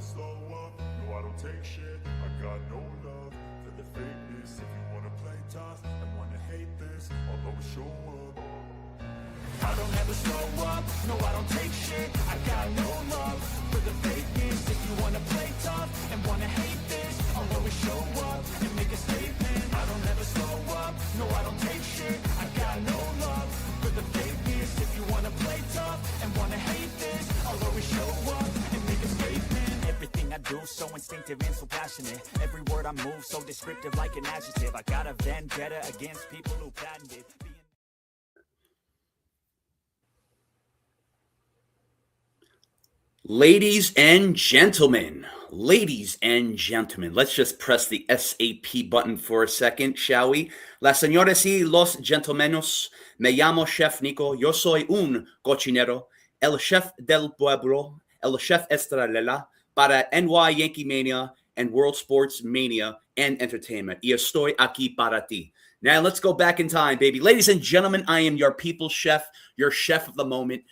slow up, no I don't take shit. I got no love for the fakeness. If you wanna play tough and wanna hate this, I'll always show up. I don't ever slow up, no I don't take shit. I got no love for the fakeness. If you wanna play tough and wanna hate this, I'll always show up and make a statement. I don't ever slow up, no I don't take shit. I got no love for the fakeness. If you wanna play tough and wanna hate this, I'll always show up and make a statement. Everything I do so instinctive and so passionate. Every word I move so descriptive like an adjective. I got a vendetta against people who patented Ladies and gentlemen, let's just press the SAP button for a second, shall we? Las señoras y los gentlemenos, me llamo Chef Nico, yo soy un cochinero, el chef del pueblo, el chef estrella para NY Yankee Mania and World Sports Mania and Entertainment. Y estoy aquí para ti. Now let's go back in time, baby. Ladies and gentlemen, I am your people's chef, your chef of the moment.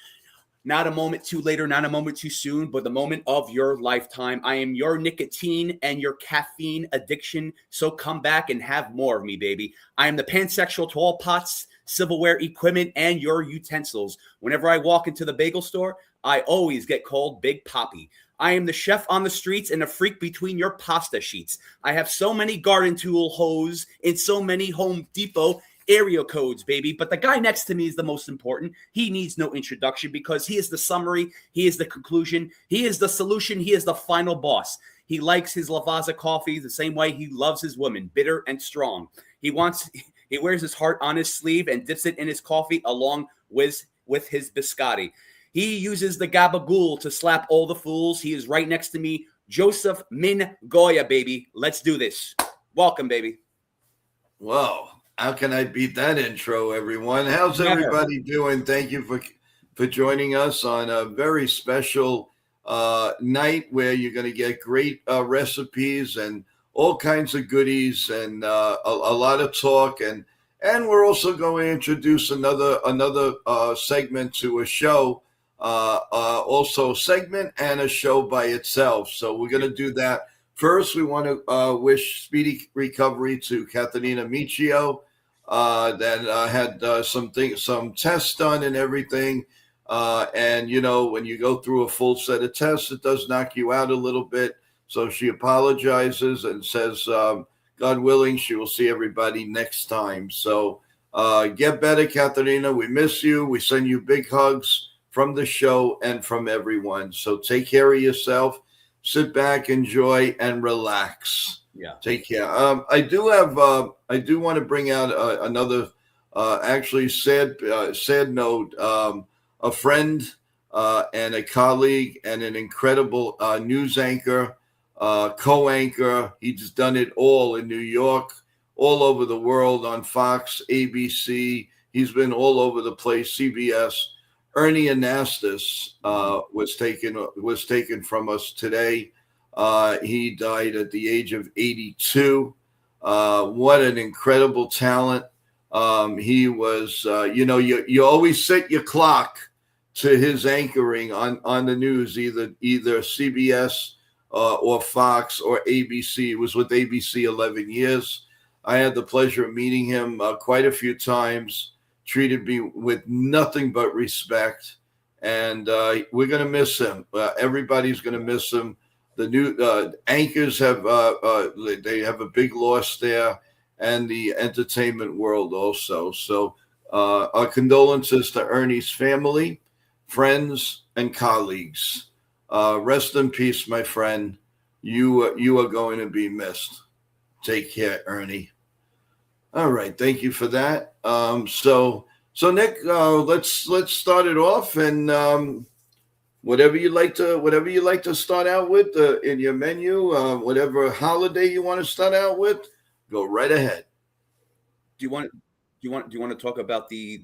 Not a moment too later, not a moment too soon, but the moment of your lifetime. I am your nicotine and your caffeine addiction, so come back and have more of me, baby. I am the pansexual to all pots, silverware, equipment, and your utensils. Whenever I walk into the bagel store, I always get called Big Poppy. I am the chef on the streets and a freak between your pasta sheets. I have so many garden tool hose in so many Home Depot area codes, baby. But the guy next to me is the most important. He needs no introduction because he is the summary. He is the conclusion. He is the solution. He is the final boss. He likes his Lavazza coffee the same way he loves his women, bitter and strong. He wears his heart on his sleeve and dips it in his coffee along with his biscotti. He uses the gabagool to slap all the fools. He is right next to me, Joseph Min Goya, baby. Let's do this. Welcome, baby. Whoa. How can I beat that intro, everyone? How's everybody doing? Thank you for joining us on a very special night where you're going to get great recipes and all kinds of goodies and a lot of talk. And we're also going to introduce another segment to a show, also a segment and a show by itself. So we're going to do that. First, we want to wish speedy recovery to Kathrina MICCIO that had some tests done and everything. And, you know, when you go through a full set of tests, it does knock you out a little bit. So she apologizes and says, God willing, she will see everybody next time. So get better, Kathrina. We miss you. We send you big hugs from the show and from everyone. So take care of yourself. Sit back, enjoy, and relax. Yeah. Take care. I do want to bring out another, actually sad note. A friend and a colleague and an incredible news anchor, co-anchor. He's done it all in New York, all over the world on Fox, ABC. He's been all over the place. CBS. Ernie Anastas was taken from us today. He died at the age of 82. What an incredible talent. He was, you always set your clock to his anchoring on the news, either CBS or Fox or ABC. He was with ABC 11 years. I had the pleasure of meeting him quite a few times. Treated me with nothing but respect, and we're going to miss him. Everybody's going to miss him. The new anchors have they have a big loss there, and the entertainment world also. So our condolences to Ernie's family, friends, and colleagues. Rest in peace, my friend. You are going to be missed. Take care, Ernie. All right, thank you for that. So Nick, let's start it off, and whatever you like to start out with in your menu, whatever holiday you want to start out with, go right ahead. Do you want to talk about the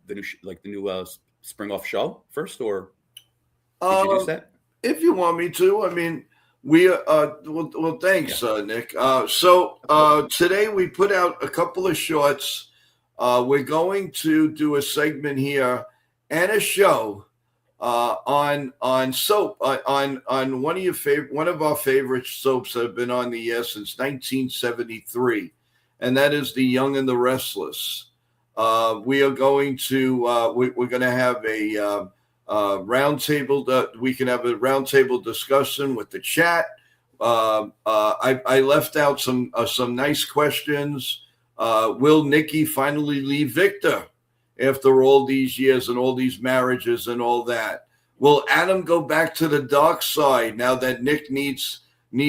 new spring off show first, or introduce that? If you want me to, I mean. Well, thanks, Nick. So today we put out a couple of shorts. We're going to do a segment here and a show on soap, on one of our favorite soaps that have been on the air since 1973, and that is The Young and the Restless. We are going to we're going to have a roundtable. We can have a roundtable discussion with the chat. I left out some nice questions. Will Nikki finally leave Victor after all these years and all these marriages and all that? Will Adam go back to the dark side now that Nick needs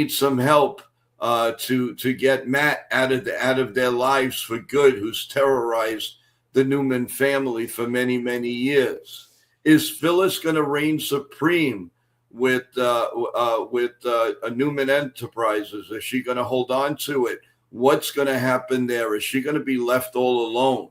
some help to get Matt out of their lives for good, who's terrorized the Newman family for many, many years? Is Phyllis going to reign supreme with Newman Enterprises? Is she going to hold on to it? What's going to happen there? Is she going to be left all alone?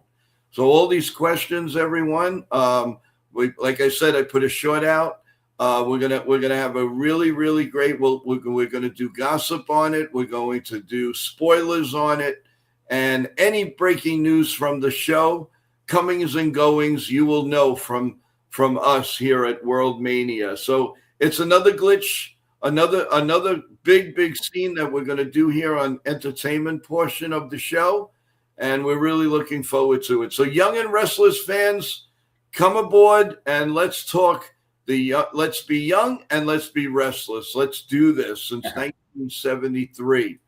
So all these questions, everyone. Like I said, I put a short out. We're gonna have a really, really great. We're gonna do gossip on it. We're going to do spoilers on it, and any breaking news from the show, comings and goings, you will know from us here at World Mania. So it's another glitch, another big scene that we're gonna do here on entertainment portion of the show. And we're really looking forward to it. So Young and Restless fans, come aboard and let's talk let's be young and let's be restless. Let's do this. Since 1973.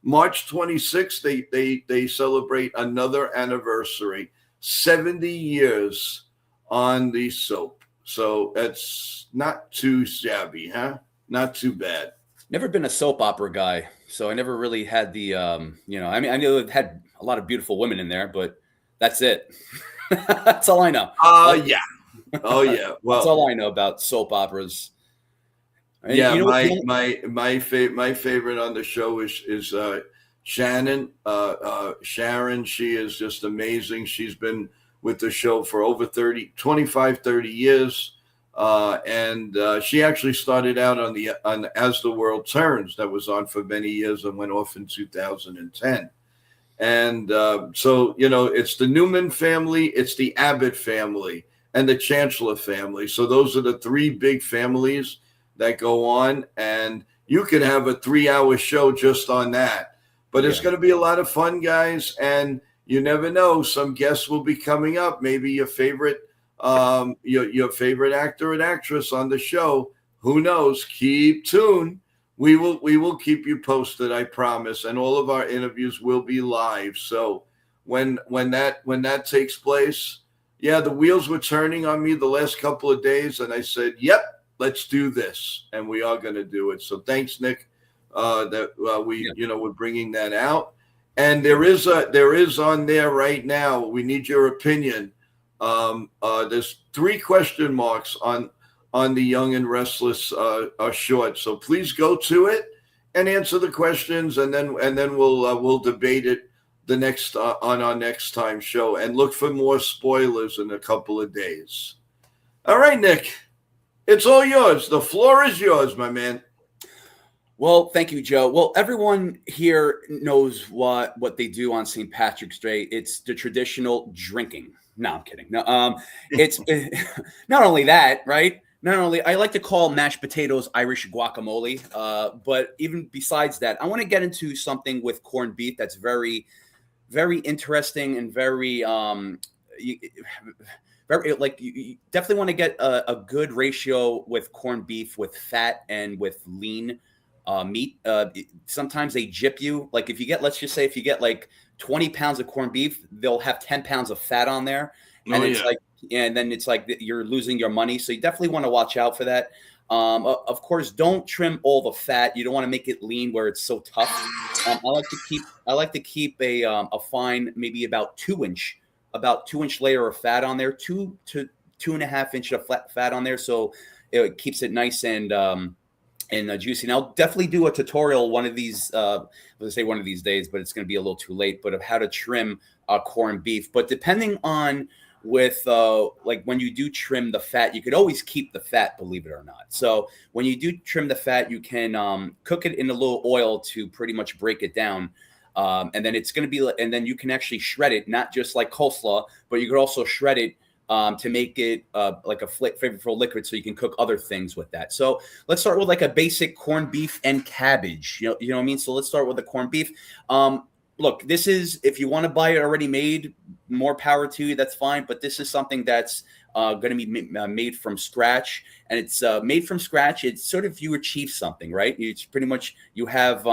March 26th, they celebrate another anniversary. 70 years on the soap. So that's not too shabby, huh? Not too bad. Never been a soap opera guy, so I never really had the, I mean, I know it had a lot of beautiful women in there, but that's it. That's all I know. Yeah. Oh, yeah. Well, that's all I know about soap operas. Yeah, my favorite on the show is Shannon. Sharon, she is just amazing. She's been with the show for over 25, 30 years. And she actually started out on As the World Turns, that was on for many years and went off in 2010. And so, it's the Newman family, it's the Abbott family, and the Chancellor family. So those are the three big families that go on. And you could have a 3-hour show just on that. But it's going to be a lot of fun, guys. And you never know, some guests will be coming up. Maybe your favorite your favorite actor and actress on the show. Who knows? Keep tuned. We will keep you posted, I promise. And all of our interviews will be live. So when that takes place, yeah, the wheels were turning on me the last couple of days, and I said, "Yep, let's do this," and we are going to do it. So thanks, Nick, we're bringing that out. And there is on there right now. We need your opinion. There's 3 question marks on the Young and Restless short. So please go to it and answer the questions, and then we'll debate it on our next time show, and look for more spoilers in a couple of days. All right, Nick, it's all yours. The floor is yours, my man. Well, thank you, Joe. Well, everyone here knows what they do on St. Patrick's Day. It's the traditional drinking. No, I'm kidding. No, it's not only that, right? Not only, I like to call mashed potatoes Irish guacamole, but even besides that, I want to get into something with corned beef that's very, very interesting and very, like, you definitely want to get a good ratio with corned beef, with fat and with lean meat. Sometimes they jip you. Like if you get, let's just say if you get like 20 pounds of corned beef, they'll have 10 pounds of fat on there. And then it's like you're losing your money. So you definitely want to watch out for that. Of course, don't trim all the fat. You don't want to make it lean where it's so tough. I like to keep a fine, maybe about 2-inch layer of fat on there, 2 to 2.5 inch of fat on there. So it keeps it nice and juicy. And I'll definitely do a tutorial one of these days, but it's going to be a little too late, but of how to trim corned beef. But depending on like when you do trim the fat, you could always keep the fat, believe it or not. So when you do trim the fat, you can cook it in a little oil to pretty much break it down. And then it's going to be, and then you can actually shred it, not just like coleslaw, but you could also shred it to make it like a flavorful liquid, so you can cook other things with that. So let's start with like a basic corned beef and cabbage. You know what I mean? So let's start with the corned beef. Look, this is, if you want to buy it already made, more power to you. That's fine. But this is something that's going to be made from scratch, and it's made from scratch. It's sort of, you achieve something, right? It's pretty much, you have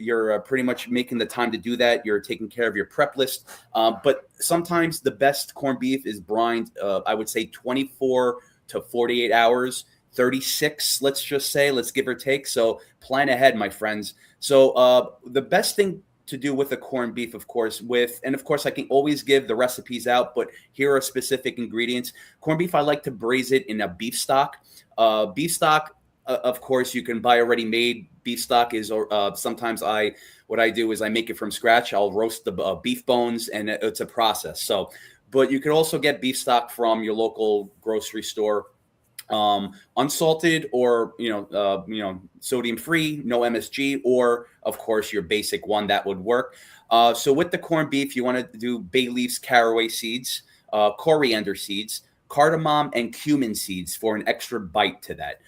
you're pretty much making the time to do that. You're taking care of your prep list. But sometimes the best corned beef is brined, I would say 24 to 48 hours, 36, let's just say, let's give or take. So plan ahead, my friends. So the best thing to do with the corned beef, of course, and of course I can always give the recipes out, but here are specific ingredients. Corned beef, I like to braise it in a beef stock. Beef stock, of course, you can buy already made. Beef stock is sometimes what I do is I make it from scratch. I'll roast the beef bones, and it's a process. So, but you could also get beef stock from your local grocery store, unsalted, or sodium free, no MSG, or of course your basic one, that would work. So with the corned beef, you want to do bay leaves, caraway seeds, coriander seeds, cardamom, and cumin seeds for an extra bite to that.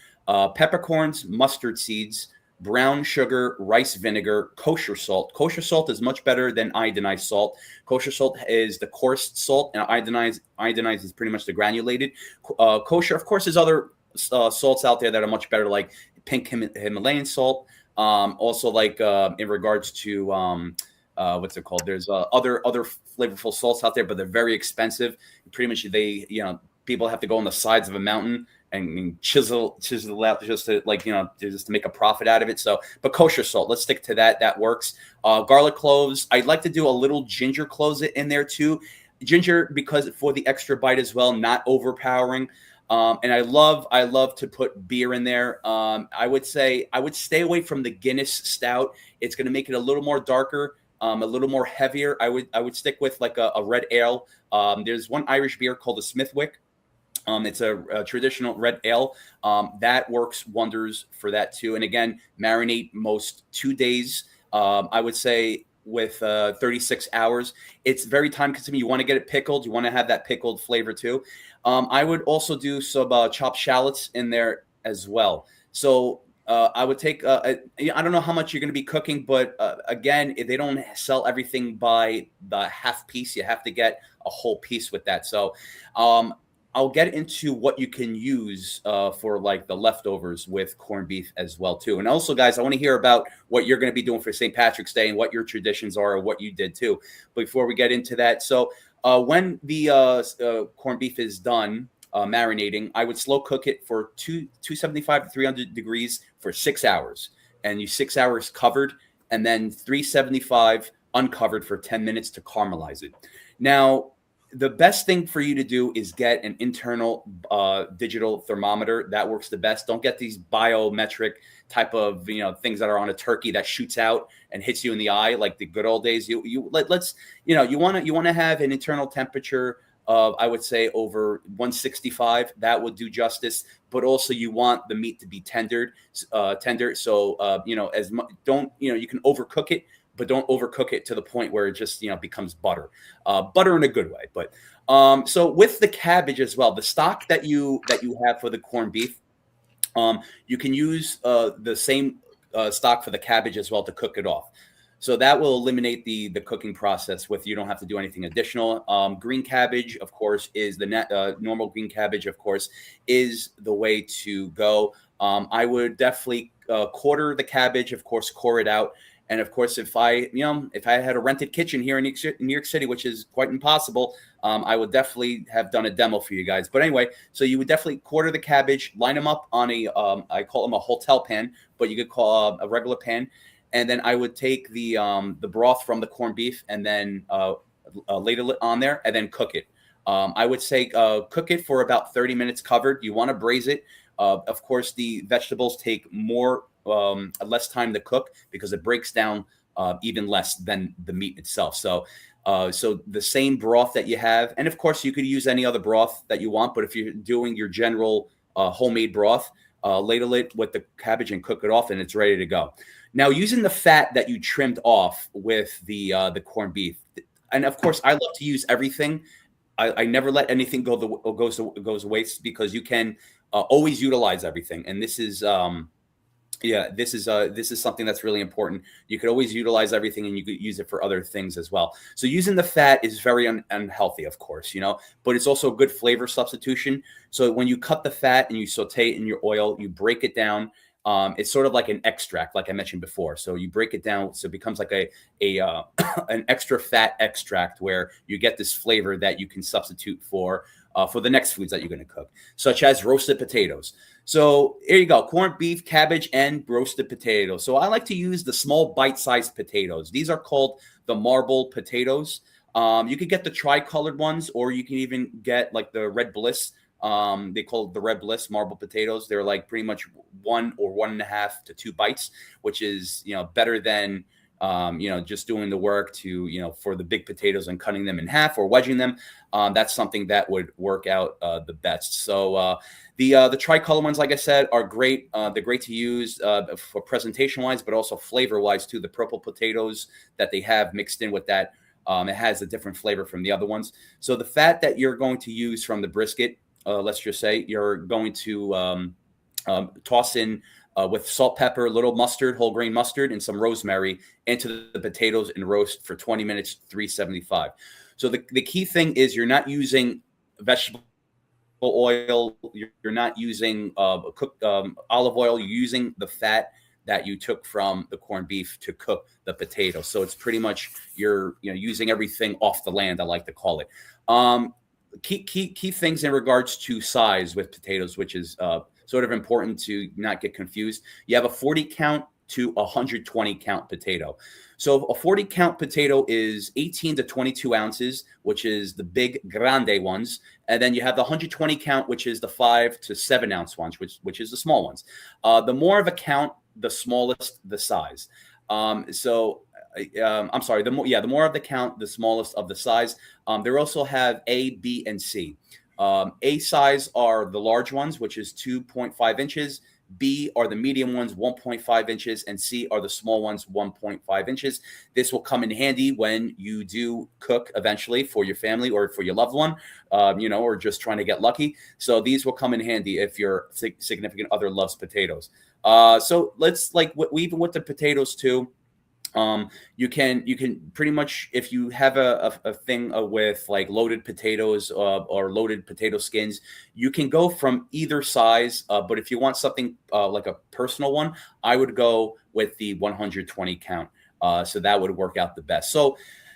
Peppercorns, mustard seeds, brown sugar, rice vinegar, kosher salt. Kosher salt is much better than iodinized salt. Kosher salt is the coarse salt, and iodinized is pretty much the granulated. Kosher, of course, there's other salts out there that are much better, like pink Himalayan salt. Also, like in regards to what's it called? There's other flavorful salts out there, but they're very expensive. Pretty much, people have to go on the sides of a mountain and chisel out just to, just to make a profit out of it. So, but kosher salt, let's stick to that. That works. Garlic cloves. I'd like to do a little ginger cloves in there too. Ginger, because for the extra bite as well, not overpowering. And I love to put beer in there. I would say I would stay away from the Guinness Stout. It's going to make it a little more darker, a little more heavier. I would stick with like a red ale. There's one Irish beer called the Smithwick. It's a traditional red ale that works wonders for that too. And again, marinate most 2 days. I would say with 36 hours. It's very time consuming. You want to get it pickled. You want to have that pickled flavor too. I would also do some chopped shallots in there as well. So I would take, I don't know how much you're going to be cooking, but again, if they don't sell everything by the half piece, you have to get a whole piece with that. So I'll get into what you can use for like the leftovers with corned beef as well too. And also, guys, I want to hear about what you're going to be doing for St. Patrick's Day and what your traditions are, or what you did too. But before we get into that, so when the corned beef is done marinating, I would slow cook it for 275 to 300 degrees for 6 hours, and 6 hours covered, and then 375 uncovered for 10 minutes to caramelize it. Now, the best thing for you to do is get an internal digital thermometer. That works the best. Don't get these biometric type of things that are on a turkey that shoots out and hits you in the eye like the good old days. You want to have an internal temperature of, I would say, over 165. That would do justice. But also you want the meat to be tender. So you can overcook it, but don't overcook it to the point where it just becomes butter in a good way. But so with the cabbage as well, the stock that you have for the corned beef, you can use the same stock for the cabbage as well to cook it off. So that will eliminate the cooking process. You don't have to do anything additional. Green cabbage, of course, is the normal green cabbage, of course, is the way to go. I would definitely quarter the cabbage, of course, core it out. And of course, if I had a rented kitchen here in New York City, which is quite impossible, I would definitely have done a demo for you guys. But anyway, so you would definitely quarter the cabbage, line them up on I call them a hotel pan, but you could call a regular pan. And then I would take the broth from the corned beef and then ladle it on there and then cook it. I would say cook it for about 30 minutes covered. You want to braise it. Of course, the vegetables take less time to cook because it breaks down even less than the meat itself. So the same broth that you have, and of course you could use any other broth that you want, but if you're doing your general homemade broth, ladle it with the cabbage and cook it off, and it's ready to go. Now, using the fat that you trimmed off with the corned beef, and of course I love to use everything I never let anything goes to waste, because you can always utilize everything. And this is this is something that's really important. You could always utilize everything, and you could use it for other things as well. So using the fat is very unhealthy, of course, but it's also a good flavor substitution. So when you cut the fat and you saute it in your oil, you break it down. It's sort of like an extract, like I mentioned before. So you break it down, so it becomes like a an extra fat extract, where you get this flavor that you can substitute for the next foods that you're going to cook, such as roasted potatoes. So here you go: corned beef, cabbage, and roasted potatoes. So I like to use the small bite-sized potatoes. These are called the marble potatoes. You could get the tri-colored ones, or you can even get like the Red Bliss. They call it the Red Bliss marble potatoes. They're like pretty much 1 or 1.5 to 2 bites, which is, better than, just doing the work to, for the big potatoes and cutting them in half or wedging them. That's something that would work out the best. So the tricolor ones, like I said, are great. They're great to use for presentation wise, but also flavor wise too. The purple potatoes that they have mixed in with that, it has a different flavor from the other ones. So the fat that you're going to use from the brisket, let's just say you're going to toss in with salt, pepper, little mustard, whole grain mustard, and some rosemary into the potatoes and roast for 20 minutes, 375. So the key thing is you're not using vegetable oil. You're not using cooked olive oil. You're using the fat that you took from the corned beef to cook the potato. So it's pretty much you're using everything off the land, I like to call it. Key things in regards to size with potatoes, which is sort of important to not get confused. You have a 40 count to 120 count potato. So a 40 count potato is 18 to 22 ounces, which is the big grande ones. And then you have the 120 count, which is the 5 to 7 ounce ones, which is the small ones. The more of a count, the smallest the size. I'm sorry. The more of the count, the smallest of the size. They also have A, B, and C. A size are the large ones, which is 2.5 inches. B are the medium ones, 1.5 inches, and C are the small ones, 1.5 inches. This will come in handy when you do cook eventually for your family or for your loved one, or just trying to get lucky. So these will come in handy if your significant other loves potatoes. So let's even with the potatoes too. You can pretty much, if you have a thing with like loaded potatoes or loaded potato skins, you can go from either size. But if you want something like a personal one, I would go with the 120 count. So that would work out the best.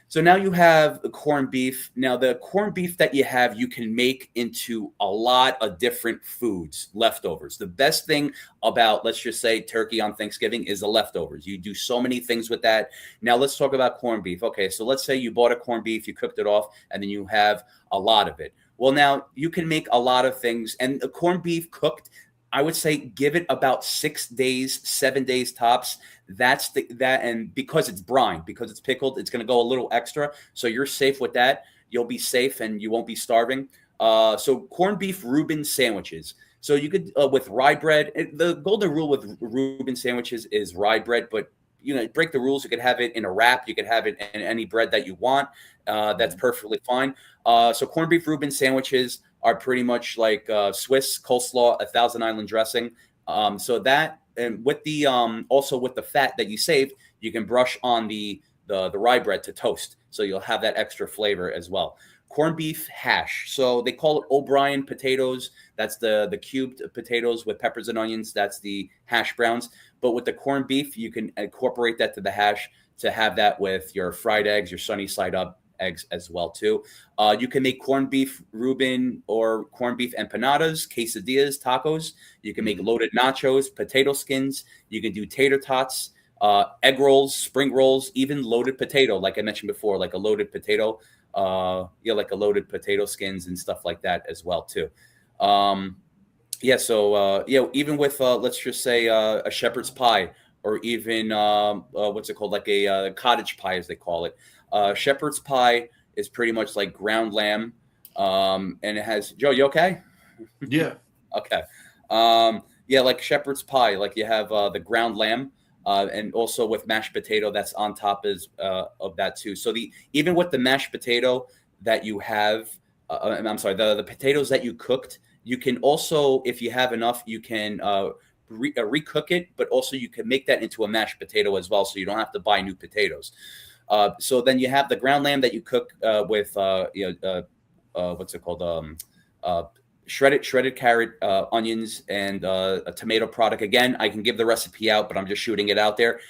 So now you have the corned beef. Now the corned beef that you have, you can make into a lot of different foods, leftovers. The best thing about, let's just say, turkey on Thanksgiving is the leftovers. You do so many things with that. Now let's talk about corned beef. Okay, so let's say you bought a corned beef, you cooked it off, and then you have a lot of it. Well, now you can make a lot of things. And the corned beef cooked, I would say give it about 6 days, 7 days tops. And because it's brine, because it's pickled, it's going to go a little extra. So you're safe with that. You'll be safe and you won't be starving. So corned beef Reuben sandwiches. So you could with rye bread. The golden rule with Reuben sandwiches is rye bread, but break the rules. You could have it in a wrap. You could have it in any bread that you want. That's perfectly fine. So corned beef Reuben sandwiches are pretty much like Swiss coleslaw, 1,000 Island dressing. So that, and with the also with the fat that you saved, you can brush on the rye bread to toast. So you'll have that extra flavor as well. Corned beef hash. So they call it O'Brien potatoes. That's the cubed potatoes with peppers and onions. That's the hash browns. But with the corned beef, you can incorporate that to the hash to have that with your fried eggs, your sunny side up eggs as well too. You can make corned beef Reuben or corned beef empanadas, quesadillas, tacos. You can make loaded nachos, potato skins. You can do tater tots, egg rolls, spring rolls, even loaded potato, like I mentioned before, like a loaded potato, like a loaded potato skins and stuff like that as well too. Even with let's just say a shepherd's pie, or even what's it called, like a cottage pie as they call it. Shepherd's pie is pretty much like ground lamb, and it has, Joe, you okay? Yeah. Okay. Like shepherd's pie, like you have the ground lamb, and also with mashed potato that's on top of that too. So even with the mashed potato that you have, I'm sorry, the potatoes that you cooked. You can also, if you have enough, you can recook it, but also you can make that into a mashed potato as well, so you don't have to buy new potatoes. So then you have the ground lamb that you cook with what's it called? Uh, shredded carrot, onions, and a tomato product. Again, I can give the recipe out, but I'm just shooting it out there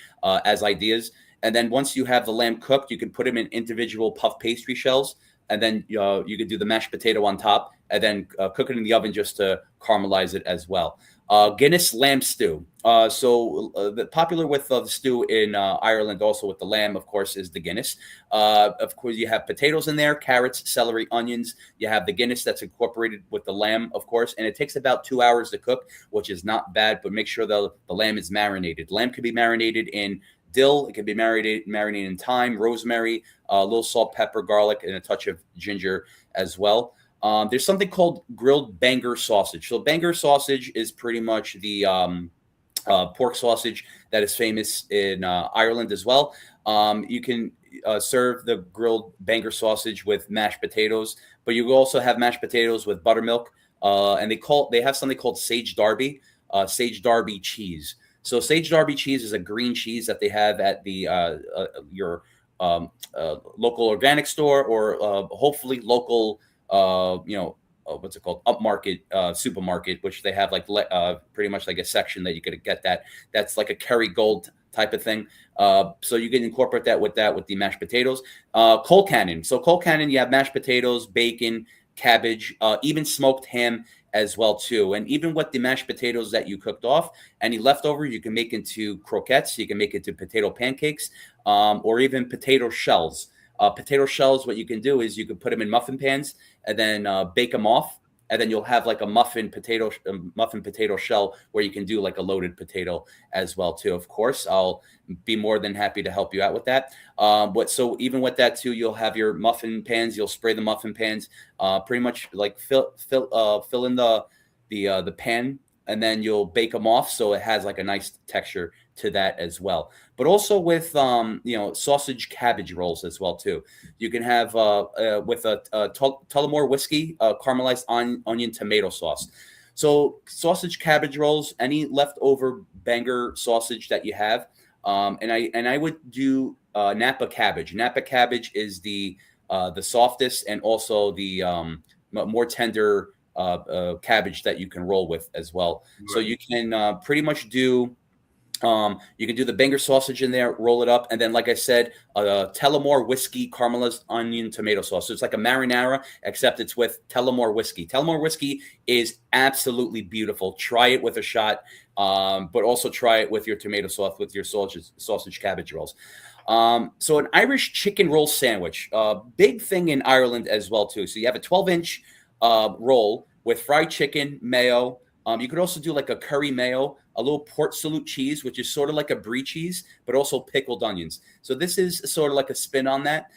as ideas. And then once you have the lamb cooked, you can put them in individual puff pastry shells, and then you could do the mashed potato on top, and then cook it in the oven just to caramelize it as well. Guinness lamb stew. The popular with the stew in Ireland, also with the lamb, of course, is the Guinness. Of course, you have potatoes in there, carrots, celery, onions. You have the Guinness that's incorporated with the lamb, of course, and it takes about 2 hours to cook, which is not bad. But make sure the lamb is marinated. Lamb can be marinated in dill. It can be marinated in thyme, rosemary, a little salt, pepper, garlic, and a touch of ginger as well. There's something called grilled Bangor sausage. So Bangor sausage is pretty much the pork sausage that is famous in Ireland as well. You can serve the grilled Bangor sausage with mashed potatoes, but you also have mashed potatoes with buttermilk, and they have something called sage Derby cheese. So sage Derby cheese is a green cheese that they have at your local organic store, or hopefully local, what's it called, upmarket supermarket, which they have pretty much like a section that you could get that's like a Kerrygold type of thing. So you can incorporate that with the mashed potatoes. Cold cannon. So cold cannon, you have mashed potatoes, bacon, cabbage, even smoked ham as well too. And even with the mashed potatoes that you cooked off, any leftover you can make into croquettes, you can make into potato pancakes, or even potato shells. Potato shells, what you can do is you can put them in muffin pans and then bake them off, and then you'll have like a muffin potato shell where you can do like a loaded potato as well too. Of course, I'll be more than happy to help you out with that. So even with that too, you'll have your muffin pans. You'll spray the muffin pans, pretty much like fill in the pan, and then you'll bake them off so it has like a nice texture to that as well. But also with sausage cabbage rolls as well too. You can have with a Tullamore whiskey, caramelized onion tomato sauce. So sausage cabbage rolls, any leftover Bangor sausage that you have, and I would do Napa cabbage. Napa cabbage is the softest and also the more tender cabbage that you can roll with as well. Right. So you can pretty much do. You can do the Bangor sausage in there, roll it up, and then, like I said, Tullamore whiskey caramelized onion tomato sauce. So it's like a marinara, except it's with Tullamore whiskey. Tullamore whiskey is absolutely beautiful. Try it with a shot, but also try it with your tomato sauce, with your sausage cabbage rolls. So an Irish chicken roll sandwich, big thing in Ireland as well too. So you have a 12-inch roll with fried chicken, mayo. You could also do like a curry mayo, a little Port Salut cheese, which is sort of like a brie cheese, but also pickled onions. So this is sort of like a spin on that.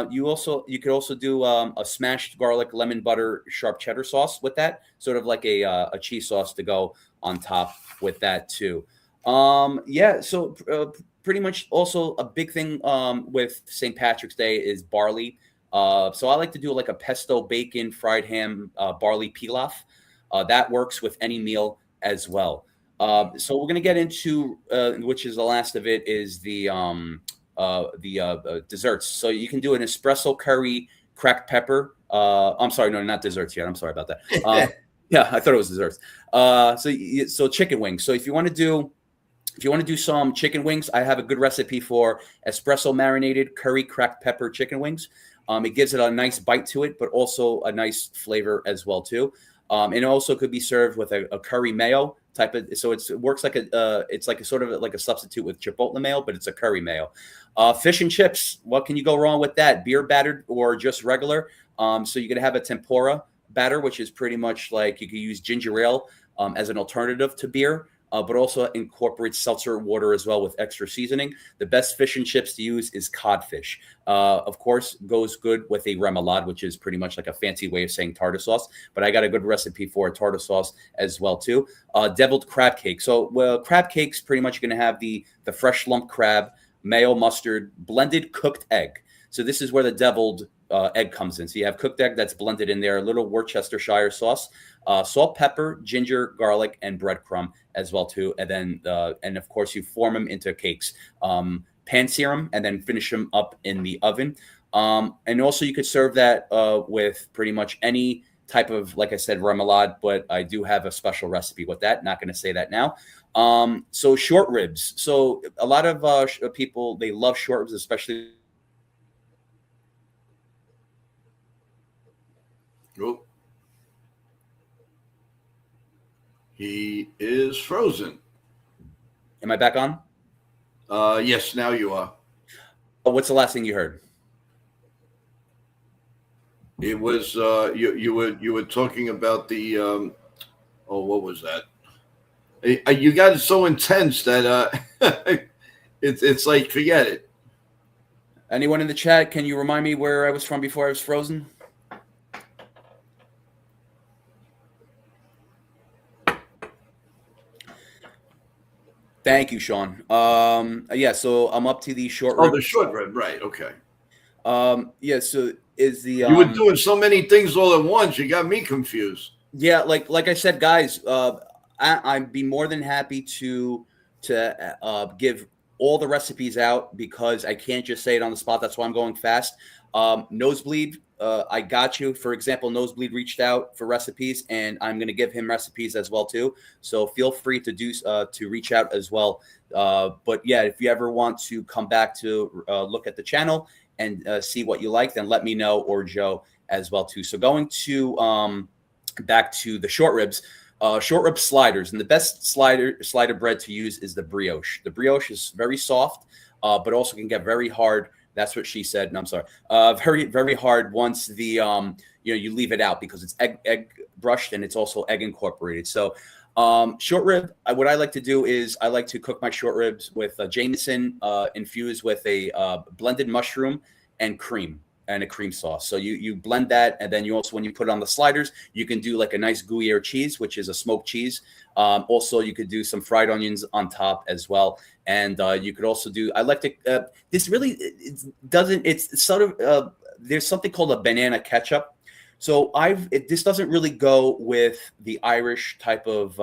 You could also do a smashed garlic, lemon butter, sharp cheddar sauce with that, sort of like a cheese sauce to go on top with that too. So pretty much also a big thing with St. Patrick's Day is barley. So I like to do like a pesto bacon, fried ham, barley pilaf. That works with any meal as well. So we're going to get into, which is the last of it, is the desserts. So you can do an espresso curry, cracked pepper. I'm sorry, no, not desserts yet. I'm sorry about that. Yeah, I thought it was desserts. So chicken wings. So if you want to do some chicken wings, I have a good recipe for espresso marinated curry cracked pepper chicken wings. It gives it a nice bite to it, but also a nice flavor as well too. And it also could be served with a curry mayo type of. So it works like it's like a sort of like a substitute with Chipotle mayo, but it's a curry mayo. Fish and chips. What can you go wrong with that? Beer battered or just regular? So you could have a tempura batter, which is pretty much like you could use ginger ale as an alternative to beer. But also incorporates seltzer water as well with extra seasoning. The best fish and chips to use is codfish. Of course, goes good with a remoulade, which is pretty much like a fancy way of saying tartar sauce. But I got a good recipe for a tartar sauce as well too. Deviled crab cake. So crab cake's pretty much going to have the fresh lump crab, mayo, mustard, blended cooked egg. So this is where the deviled egg comes in. So you have cooked egg that's blended in there, a little Worcestershire sauce, salt, pepper, ginger, garlic, and breadcrumb as well too. And then, and of course, you form them into cakes. Pan sear them and then finish them up in the oven. And also you could serve that with pretty much any type of, like I said, remoulade, but I do have a special recipe with that. Not going to say that now. So short ribs. So a lot of people, they love short ribs, especially. Oh. He is frozen. Am I back on? Yes, now you are. What's the last thing you heard? It was you were talking about the what was that? You got it so intense that it's like forget it. Anyone in the chat, can you remind me where I was from before I was frozen? Thank you, Sean. Yeah, so I'm up to the short rib. Oh, the short rib, right? Okay. Yeah, so is the you were doing so many things all at once. You got me confused. Yeah, like I said, guys, I'd be more than happy to give all the recipes out because I can't just say it on the spot. That's why I'm going fast. Nosebleed, I got you. For example, Nosebleed reached out for recipes, and I'm going to give him recipes as well too. So feel free to to reach out as well. But yeah, if you ever want to come back to look at the channel and see what you like, then let me know, or Joe as well too. So going to back to the short ribs. Short rib sliders, and the best slider bread to use is the brioche. The brioche is very soft, but also can get very hard. That's what she said. No, I'm sorry. Very, very hard once the you leave it out because it's egg brushed and it's also egg incorporated. So short rib, what I like to do is I like to cook my short ribs with Jameson infused with a blended mushroom and cream. And a cream sauce. So you blend that, and then you also, when you put it on the sliders, you can do like a nice Gruyere cheese, which is a smoked cheese. Also, you could do some fried onions on top as well, and you could also do. I like to. This really doesn't. It's sort of. There's something called a banana ketchup. So this doesn't really go with the Irish type of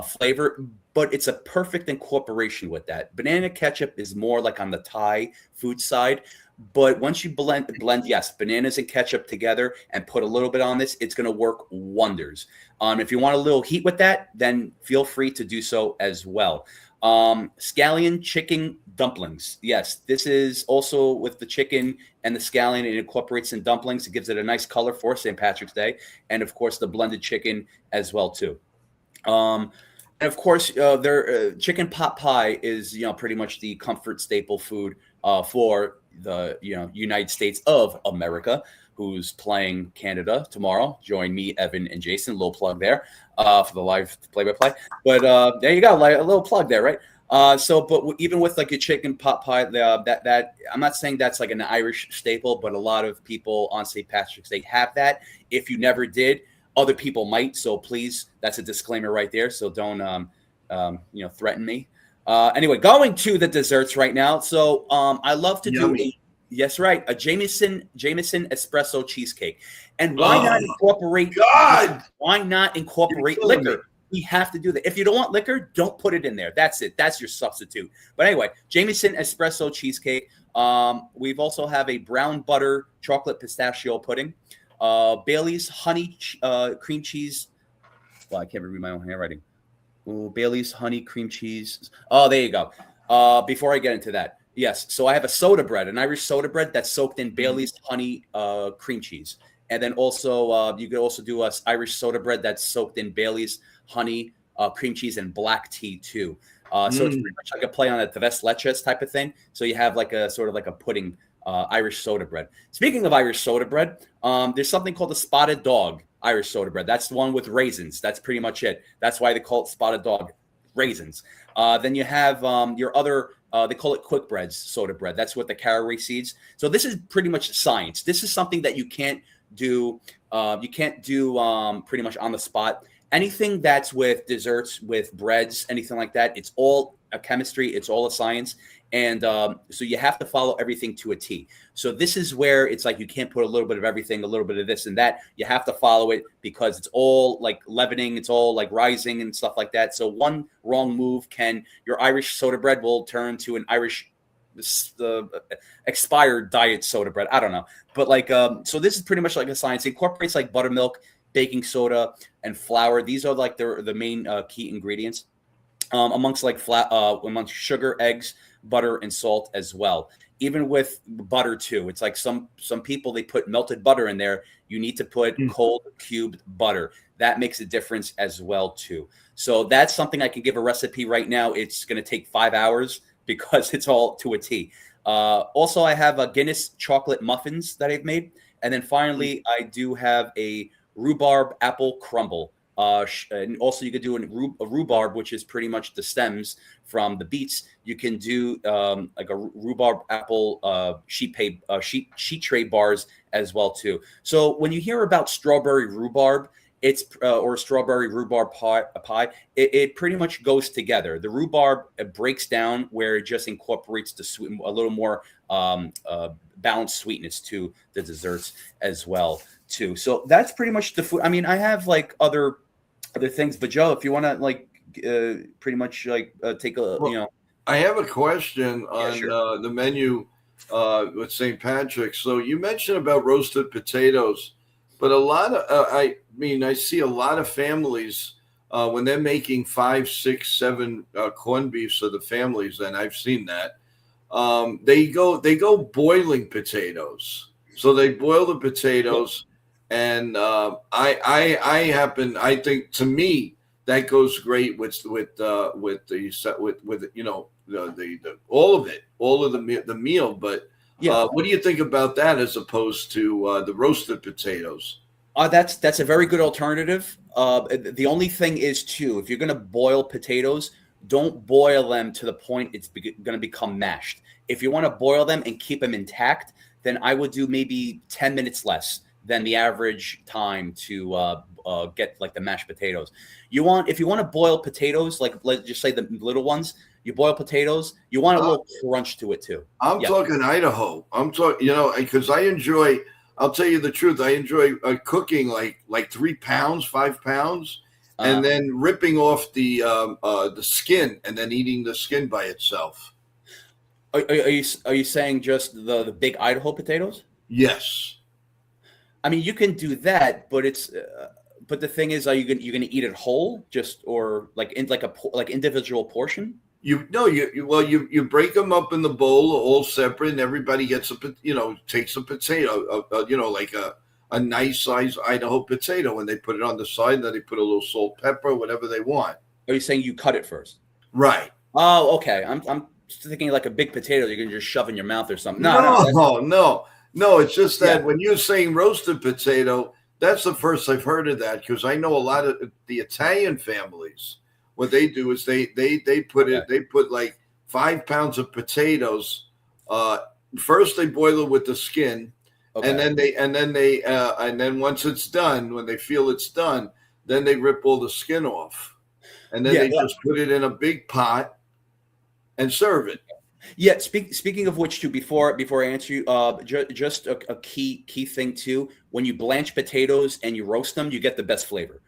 flavor, but it's a perfect incorporation with that. Banana ketchup is more like on the Thai food side. But once you blend, yes, bananas and ketchup together and put a little bit on this, it's going to work wonders. If you want a little heat with that, then feel free to do so as well. Scallion chicken dumplings. Yes, this is also with the chicken and the scallion. It incorporates in dumplings. It gives it a nice color for St. Patrick's Day. And, of course, the blended chicken as well, too. And, of course, their chicken pot pie is, pretty much the comfort staple food for the United States of America, who's playing Canada tomorrow. Join me, Evan, and Jason. Little plug there for the live play-by-play. But there you go, like a little plug there, right? But even with like a chicken pot pie, that I'm not saying that's like an Irish staple, but a lot of people on St. Patrick's Day have that. If you never did, other people might. So please, that's a disclaimer right there. So don't threaten me. Anyway, going to the desserts right now. So I love to do a Jameson espresso cheesecake. And why not incorporate why not incorporate liquor? We have to do that. If you don't want liquor, don't put it in there. That's it. That's your substitute. But anyway, Jameson espresso cheesecake. We've also have a brown butter chocolate pistachio pudding. Bailey's honey cream cheese. Well, I can't read my own handwriting. Ooh, Bailey's honey cream cheese. Oh, there you go. Before I get into that, yes. So I have a soda bread, an Irish soda bread that's soaked in Bailey's honey cream cheese, and then also you could also do a Irish soda bread that's soaked in Bailey's honey cream cheese and black tea too. So it's pretty much like a play on a tres leches type of thing. So you have like a sort of like a pudding Irish soda bread. Speaking of Irish soda bread, there's something called a spotted dog Irish soda bread. That's the one with raisins. That's pretty much it. That's why they call it spotted dog, raisins. Then you have your other, they call it quick breads soda bread. That's with the caraway seeds. So this is pretty much science. This is something that you can't do. You can't do pretty much on the spot. Anything that's with desserts, with breads, anything like that, it's all a chemistry. It's all a science. And so you have to follow everything to a T. So this is where it's like you can't put a little bit of everything, a little bit of this and that. You have to follow it because it's all like leavening, it's all like rising and stuff like that. So one wrong move your Irish soda bread will turn to an Irish expired diet soda bread. I don't know. But like, so this is pretty much like a science. It incorporates like buttermilk, baking soda, and flour. These are like the main key ingredients. Amongst amongst sugar, eggs, butter, and salt as well. Even with butter too, it's like some people, they put melted butter in there. You need to put cold cubed butter. That makes a difference as well too. So that's something I can give a recipe right now. It's going to take 5 hours because it's all to a T. Also, I have a Guinness chocolate muffins that I've made, and then finally, I do have a rhubarb apple crumble. And also you could do a rhubarb, which is pretty much the stems from the beets. You can do like a rhubarb apple sheet tray bars as well too. So when you hear about strawberry rhubarb, it's or strawberry rhubarb pie, it pretty much goes together. The rhubarb breaks down where it just incorporates the a little more balanced sweetness to the desserts as well too. So that's pretty much the food. I mean, I have like other things, but Joe, if you want to like pretty much like take a I have a question on sure. the menu with St. Patrick's. So you mentioned about roasted potatoes, but a lot of I see a lot of families when they're making 5, 6, 7 corned beefs for the families, and I've seen that they go boiling potatoes. So they boil the potatoes. And I think to me that goes great with all of the meal. But what do you think about that as opposed to the roasted potatoes? That's a very good alternative. The only thing is too, if you're going to boil potatoes, don't boil them to the point it's going to become mashed. If you want to boil them and keep them intact, then I would do maybe 10 minutes less than the average time to get like the mashed potatoes. If you want to boil potatoes, like let's just say the little ones, you boil potatoes, you want a little crunch to it too. I'm talking Idaho. I'm talking, because I enjoy. I'll tell you the truth. I enjoy cooking like 3 pounds, 5 pounds, and then ripping off the skin and then eating the skin by itself. Are you saying just the big Idaho potatoes? Yes. I mean, you can do that, but but the thing is, you're gonna eat it whole, or like individual portion? You break them up in the bowl, all separate, and everybody gets takes a potato, like a nice size Idaho potato, and they put it on the side, and then they put a little salt, pepper, whatever they want. Are you saying you cut it first? Right. Oh, okay. I'm thinking like a big potato you can just shove in your mouth or something. No, it's just that when you're saying roasted potato, that's the first I've heard of that, because I know a lot of the Italian families. What they do is they put like 5 pounds of potatoes. First they boil it with the skin, and then once it's done, when they feel it's done, then they rip all the skin off, and then they just put it in a big pot and serve it. Yeah. Speaking of which, too, before I answer you, just a key thing too. When you blanch potatoes and you roast them, you get the best flavor.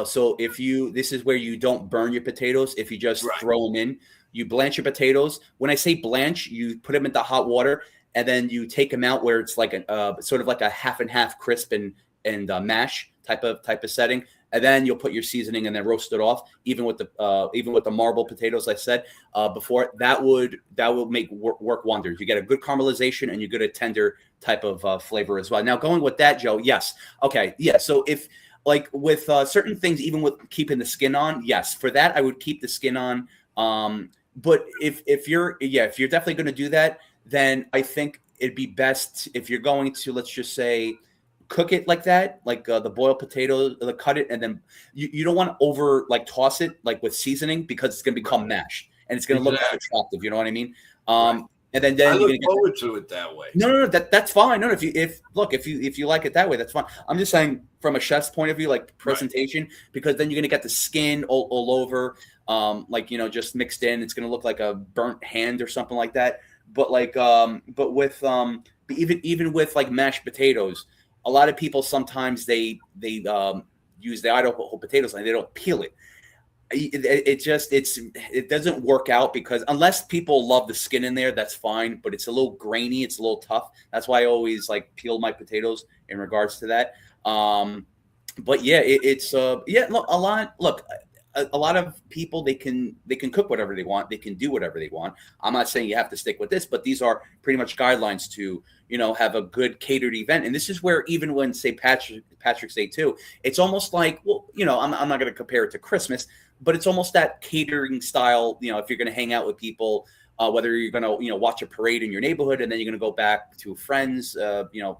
So this is where you don't burn your potatoes. If you just throw them in, you blanch your potatoes. When I say blanch, you put them into hot water and then you take them out where it's like sort of like a half and half crisp and mash type of setting. And then you'll put your seasoning and then roast it off. Even with the marble potatoes I said before, that would make work wonders. You get a good caramelization and you get a tender type of flavor as well. Now going with that, Joe, yes, okay, yeah. So if like with certain things, even with keeping the skin on, yes, for that I would keep the skin on. But if you're definitely going to do that, then I think it'd be best if you're going to, let's just say, cook it like that, like the boiled potato, cut it, and then you don't want to over like toss it like with seasoning, because it's going to become mashed and it's going to look attractive. You know what I mean? And then I you're look forward to it that way. No, that's fine. No, if you like it that way, that's fine. I'm just saying from a chef's point of view, like presentation, because then you're going to get the skin all over. like, just mixed in. It's going to look like a burnt hand or something like that. But even with like mashed potatoes, a lot of people sometimes they use the Idaho potatoes and they don't peel it. It doesn't work out, because unless people love the skin in there, that's fine, but it's a little grainy, it's a little tough. That's why I always like peel my potatoes in regards to that. But yeah, a lot of people, they can cook whatever they want, they can do whatever they want. I'm not saying you have to stick with this, but these are pretty much guidelines to have a good catered event. And this is where, even when, say, Patrick's Day too, it's almost like, well, I'm not going to compare it to Christmas, but it's almost that catering style. If you're going to hang out with people, whether you're going to watch a parade in your neighborhood, and then you're going to go back to a friend's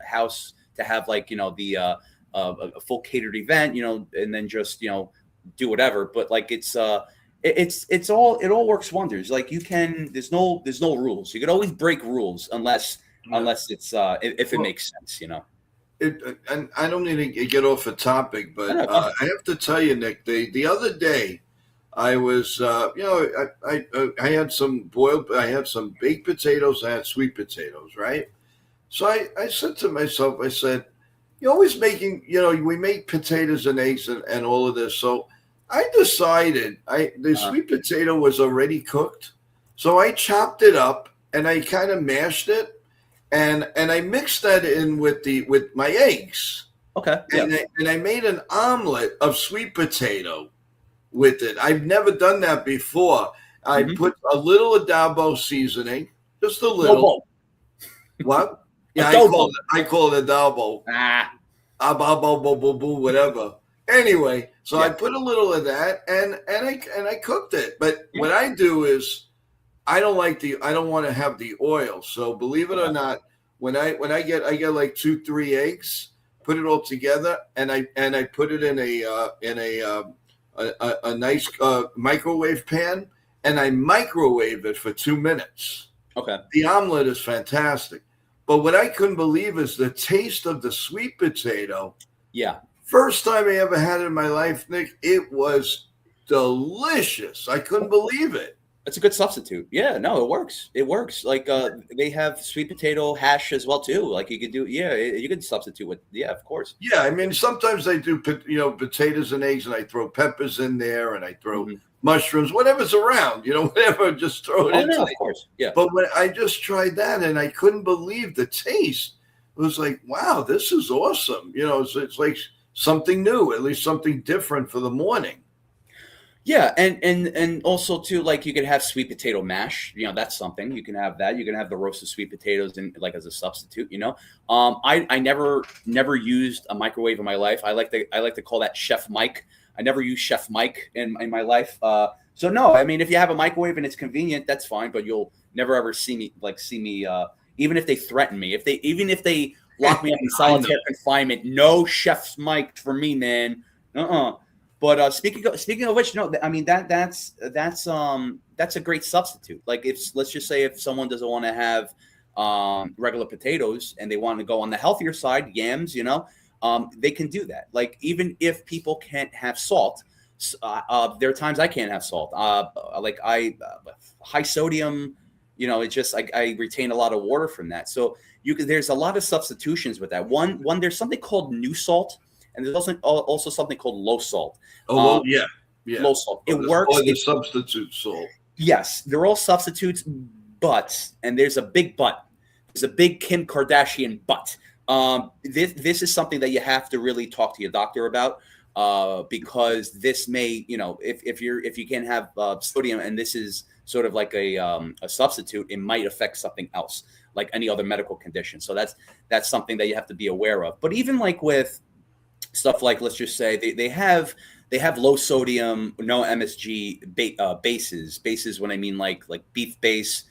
house to have like a full catered event, and then just do whatever. But like it all works wonders. Like there's no rules. You could always break rules unless it's if it makes sense. And I don't need to get off a topic, but I have to tell you, Nick, the other day I was, I had some baked potatoes, I had sweet potatoes, right? So I said to myself, I said, you're always making, we make potatoes and eggs and all of this. So I decided the sweet potato was already cooked. So I chopped it up and I kind of mashed it, and I mixed that in with my eggs. Okay. Yeah. And I made an omelet of sweet potato with it. I've never done that before. I put a little adobo seasoning, just a little. What? Yeah, I call it adobo. Whatever. Anyway, so I put a little of that and I cooked it. But what I do is I don't want to have the oil. So believe it or not, when I get like 2-3 eggs, put it all together, and I put it in a nice microwave pan, and I microwave it for 2 minutes. Okay. The omelet is fantastic. But what I couldn't believe is the taste of the sweet potato. Yeah. First time I ever had it in my life, Nick, it was delicious. I couldn't believe it. It's a good substitute. Yeah, no, it works. It works. Like they have sweet potato hash as well too. Like you could do, you could substitute with, of course. Yeah, I mean, sometimes I do, potatoes and eggs, and I throw peppers in there, and I throw mushrooms, whatever's around, whatever, just throw it in. No, of course, yeah. But when I just tried that, and I couldn't believe the taste. It was like, wow, this is awesome. It's like something new, at least something different for the morning. Yeah, and also too, like you could have sweet potato mash. That's something. You can have that. You can have the roasted sweet potatoes and like as a substitute. I never used a microwave in my life. I like to call that Chef Mike. I never used Chef Mike in my life. So no, I mean, if you have a microwave and it's convenient, that's fine. But you'll never ever see me even if they threaten me, even if they lock me up in solitary confinement. No Chef Mike for me, man. But speaking of which, no, I mean that's a great substitute. Like let's just say if someone doesn't want to have regular potatoes and they want to go on the healthier side, yams, they can do that. Like even if people can't have salt, there are times I can't have salt. High sodium, it's just I retain a lot of water from that. So there's a lot of substitutions with that. One there's something called new salt. And there's also something called low salt. Oh, yeah. Low salt. It works. Or the substitute salt. Yes, they're all substitutes, but, and there's a big but. There's a big Kim Kardashian but. This is something that you have to really talk to your doctor about, because this may, if you can't have sodium and this is sort of like a substitute, it might affect something else, like any other medical condition. So that's something that you have to be aware of. But even like with stuff like, let's just say they have low sodium, no MSG bases. When I mean like beef base,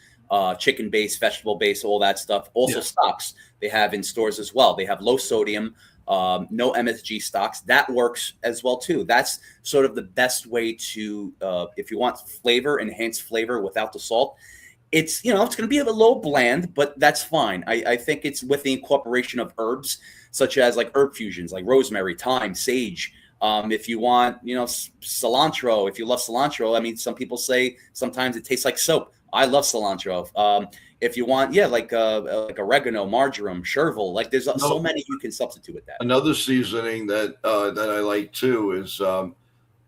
chicken base, vegetable base, all that stuff. Also stocks they have in stores as well. They have low sodium, no MSG stocks. That works as well too. That's sort of the best way to if you want enhanced flavor without the salt. It's it's going to be a little bland, but that's fine. I think it's with the incorporation of herbs such as like herb fusions, like rosemary, thyme, sage, If you want, cilantro, if you love cilantro, I mean, some people say sometimes it tastes like soap. I love cilantro. If you want, like oregano, marjoram, chervil, like there's so many you can substitute with that. Another seasoning that I like too is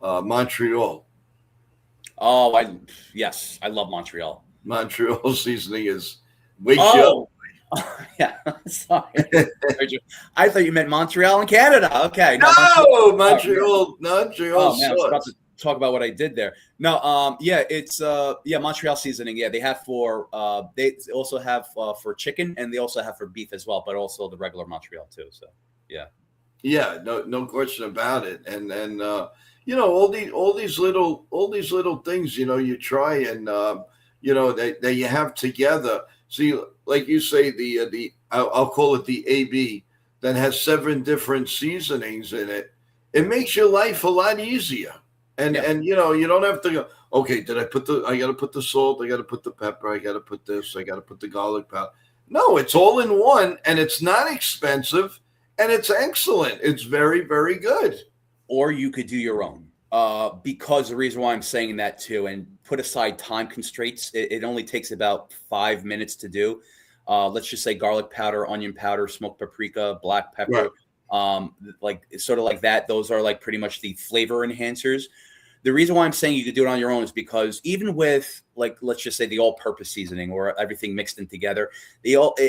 Montreal. Oh, yes, I love Montreal. Montreal seasoning wakes you up. Yeah, sorry. I thought you meant Montreal in Canada. Okay, no, Montreal. Montreal. Oh man, I was about to talk about what I did there. No, it's Montreal seasoning. Yeah, they have they also have for chicken, and they also have for beef as well, but also the regular Montreal too. So yeah, no question about it. And all these little things you try and that you have together. See, like you say, I'll call it the AB that has 7 different seasonings in it. It makes your life a lot easier. And you don't have to go, okay, I got to put the salt, I got to put the pepper, I got to put this, I got to put the garlic powder. No, it's all in one, and it's not expensive, and it's excellent. It's very, very good. Or you could do your own. Because the reason why I'm saying that too, and put aside time constraints, it only takes about 5 minutes to do. Let's just say garlic powder, onion powder, smoked paprika, black pepper, like sort of like that. Those are like pretty much the flavor enhancers. The reason why I'm saying you could do it on your own is because even with let's just say the all-purpose seasoning or everything mixed in together,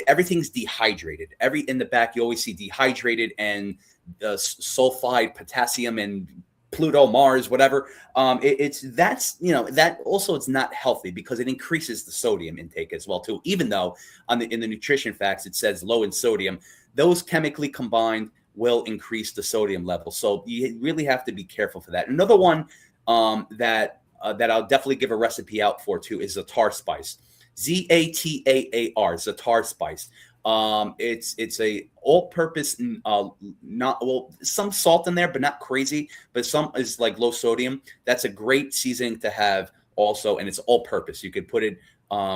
everything's dehydrated. In the back, you always see dehydrated and sulfide, potassium, and Pluto, Mars, whatever. That also it's not healthy because it increases the sodium intake as well too. Even though in the nutrition facts it says low in sodium, those chemically combined will increase the sodium level. So you really have to be careful for that. Another one that I'll definitely give a recipe out for too is Zatar spice. Zataar, Zatar spice. It's a all-purpose, some salt in there, but not crazy. But some is like low sodium. That's a great seasoning to have also, and it's all-purpose. You could put it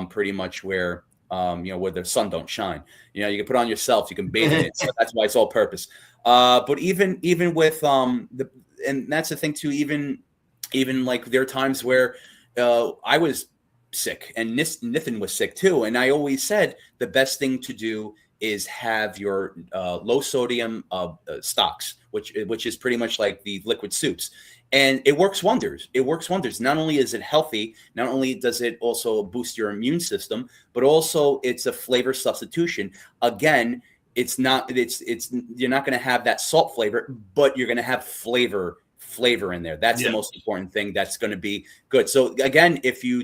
pretty much where where the sun don't shine. You can put it on yourself. You can bathe in it. So that's why it's all-purpose. But even with and that's the thing too. Even like there are times where I was sick and Nathan was sick too, and I always said the best thing to do is have your low sodium stocks, which is pretty much like the liquid soups, and it works wonders. Not only is it healthy, not only does it also boost your immune system, but also it's a flavor substitution. Again, you're not going to have that salt flavor, but you're going to have flavor in there. That's the most important thing. That's going to be good. So again, if you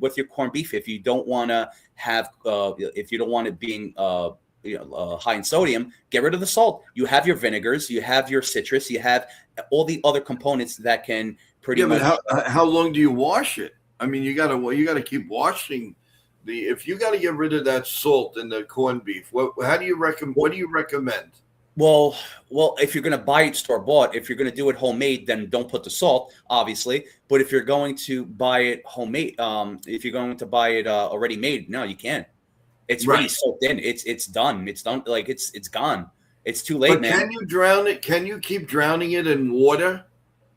with your corned beef, if you don't want to have if you don't want it being high in sodium, get rid of the salt. You have your vinegars, you have your citrus, you have all the other components that can pretty much. But how long do you wash it? I mean, you got to keep washing if you got to get rid of that salt in the corned beef. What do you recommend? Well, if you're going to buy it store-bought, if you're going to do it homemade, then don't put the salt, obviously. But if you're going to buy it homemade, if you're going to buy it already made, no, you can't. It's already soaked in. It's done. It's done. Like it's gone. It's too late, but man. Can you drown it? Can you keep drowning it in water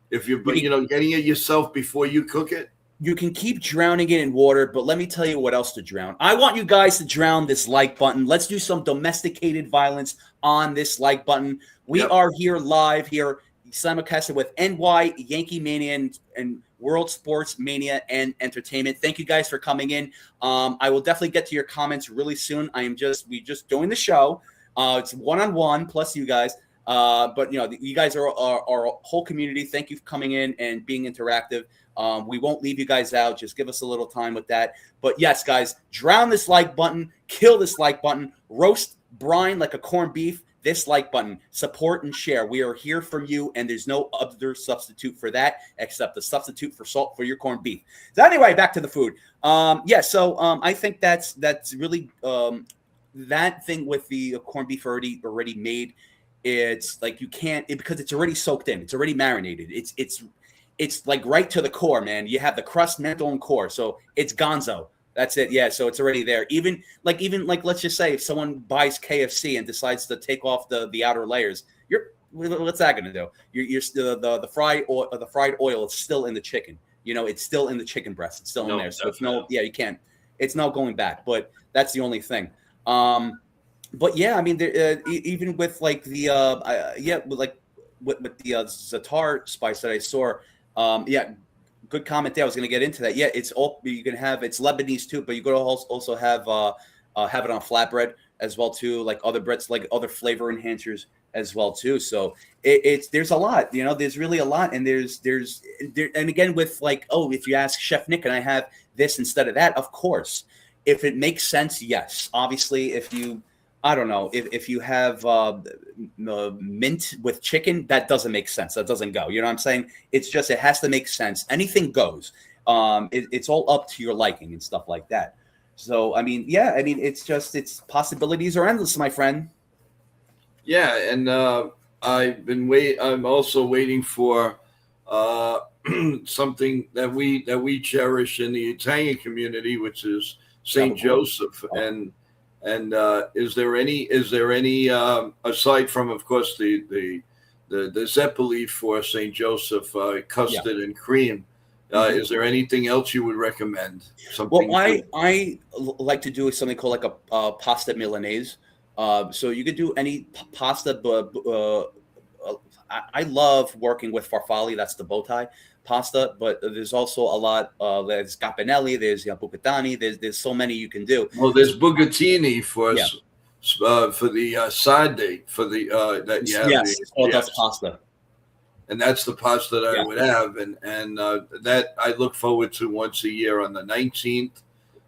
if you're getting it yourself before you cook it? You can keep drowning it in water, but let me tell you what else to drown. I want you guys to drown this like button. Let's do some domesticated violence on this like button. We are here live here, simulcasted with NY Yankee Mania and World Sports Mania and Entertainment. Thank you guys for coming in. I will definitely get to your comments really soon. We just doing the show. It's one-on-one plus you guys. But you guys are our whole community. Thank you for coming in and being interactive. We won't leave you guys out. Just give us a little time with that. But yes, guys, drown this like button, kill this like button, roast brine like a corned beef, this like button, support and share. We are here for you, and there's no other substitute for that except the substitute for salt for your corned beef. So anyway, back to the food. So I think that's really that thing with the corned beef already made. It's like you can't because it's already soaked in. It's already marinated. It's like right to the core, man. You have the crust, mantle, and core. So it's gonzo. That's it. Yeah. So it's already there. Even let's just say if someone buys KFC and decides to take off the outer layers, what's that going to do? You're still the fried oil is still in the chicken. It's still in the chicken breast. It's still in there. So definitely. you can't. It's not going back. But that's the only thing. But yeah, I mean, even with like the with the za'atar spice that I saw, yeah, good comment there. I was going to get into that. Yeah, it's all you can have. It's Lebanese too, but you could also have it on flatbread as well too, like other breads, like other flavor enhancers as well too. So there's a lot, there's really a lot, and there's and again with like, oh, if you ask Chef Nick, can I have this instead of that? Of course, if it makes sense, yes. Obviously, if you I don't know if you have mint with chicken, that doesn't make sense. That doesn't go. You know what I'm saying? It's just it has to make sense. Anything goes. It's all up to your liking and stuff like that. So I mean, yeah, I mean, it's possibilities are endless, my friend. Yeah, and I'm also waiting for something that we cherish in the Italian community, which is Saint Joseph. And is there any aside from, of course, the Zeppeli for Saint Joseph, custard and cream? Is there anything else you would recommend? Something I like to do something called like a pasta Milanese. So you could do any pasta, but I love working with farfalle. That's the bow tie pasta. But there's also a lot. There's Gapinelli. There's bucatini. There's so many you can do. Well, there's bucatini for the sade for the that you have that's pasta. And that's the pasta that I would have, and that I look forward to once a year on the 19th,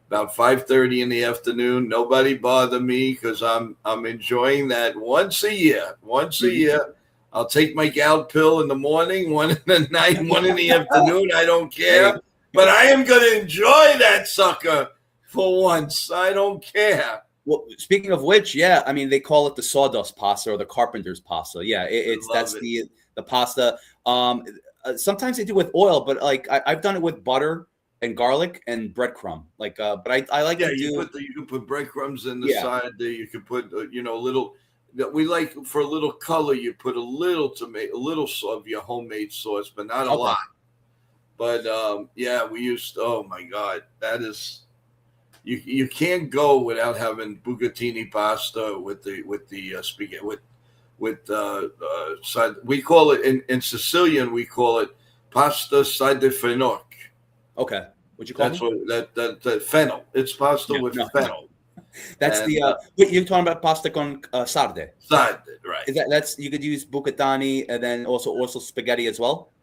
about 5:30 in the afternoon. Nobody bother me because I'm enjoying that once a year. Once a year, I'll take my gout pill in the morning, one in the night, one in the afternoon. I don't care, but I am going to enjoy that sucker for once. I don't care. Well, speaking of which, yeah, I mean, they call it the sawdust pasta or the carpenter's pasta. Yeah, the pasta. Sometimes they do with oil, but like I've done it with butter and garlic and breadcrumb. Like, but I like to do. You can put breadcrumbs in the side there. You can put little. We like for a little color. You put a little tomato, a little of your homemade sauce, but not a lot. But we used. Oh my God, that is. You can't go without having bucatini pasta with the spaghetti with side. We call it in Sicilian. We call it pasta side de fenouil. Okay, would you call it? That fennel. It's pasta with fennel. That's wait, you're talking about pasta con sarde. Sarde, right? That's you could use bucatini and then also spaghetti as well.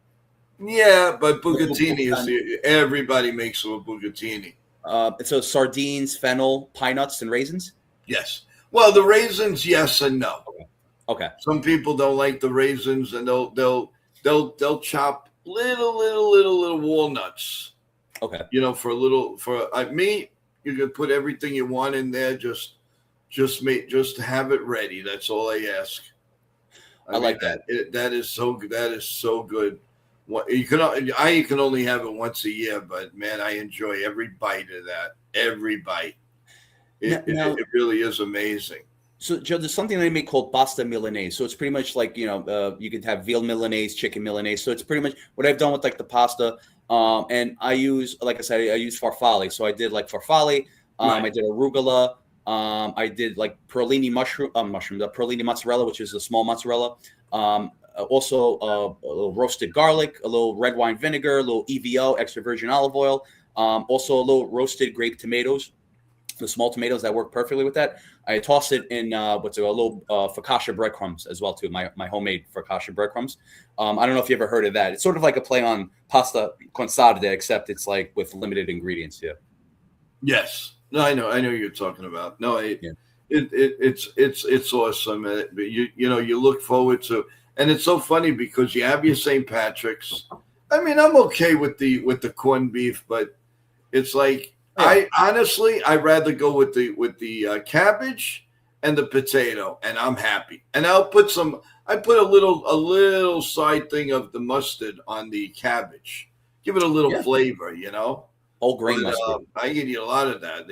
Yeah, but bucatini is everybody makes a bucatini. So sardines, fennel, pine nuts, and raisins. Yes. Well, the raisins, yes and no. Okay. Some people don't like the raisins, and they'll chop little walnuts. Okay. For me, you can put everything you want in there. Just have it ready. That's all I ask. I like that. That is so good. That is so good. You can only have it once a year, but man, I enjoy every bite of that. Every bite. It really is amazing. So, Joe, there's something they make called pasta Milanese. So it's pretty much like you could have veal Milanese, chicken Milanese. So it's pretty much what I've done with like the pasta. And I use, like I said, I use farfalle. So I did like farfalle. I did arugula. I did like perlini the perlini mozzarella, which is a small mozzarella. Also a little roasted garlic, a little red wine vinegar, a little EVO, extra virgin olive oil. Also a little roasted grape tomatoes, the small tomatoes that work perfectly with that. I toss it in a little focaccia breadcrumbs as well too, my homemade focaccia breadcrumbs. I don't know if you ever heard of that. It's sort of like a play on pasta con sarde, except it's like with limited ingredients. Yeah. Yes. No, I know what you're talking about. No, it's awesome. But you look forward to. And it's so funny because you have your St. Patrick's. I mean, I'm okay with the corned beef, but it's like I'd rather go with the cabbage and the potato, and I'm happy. And I put a little side thing of the mustard on the cabbage, give it a little flavor, Whole grain mustard. I can eat a lot of that.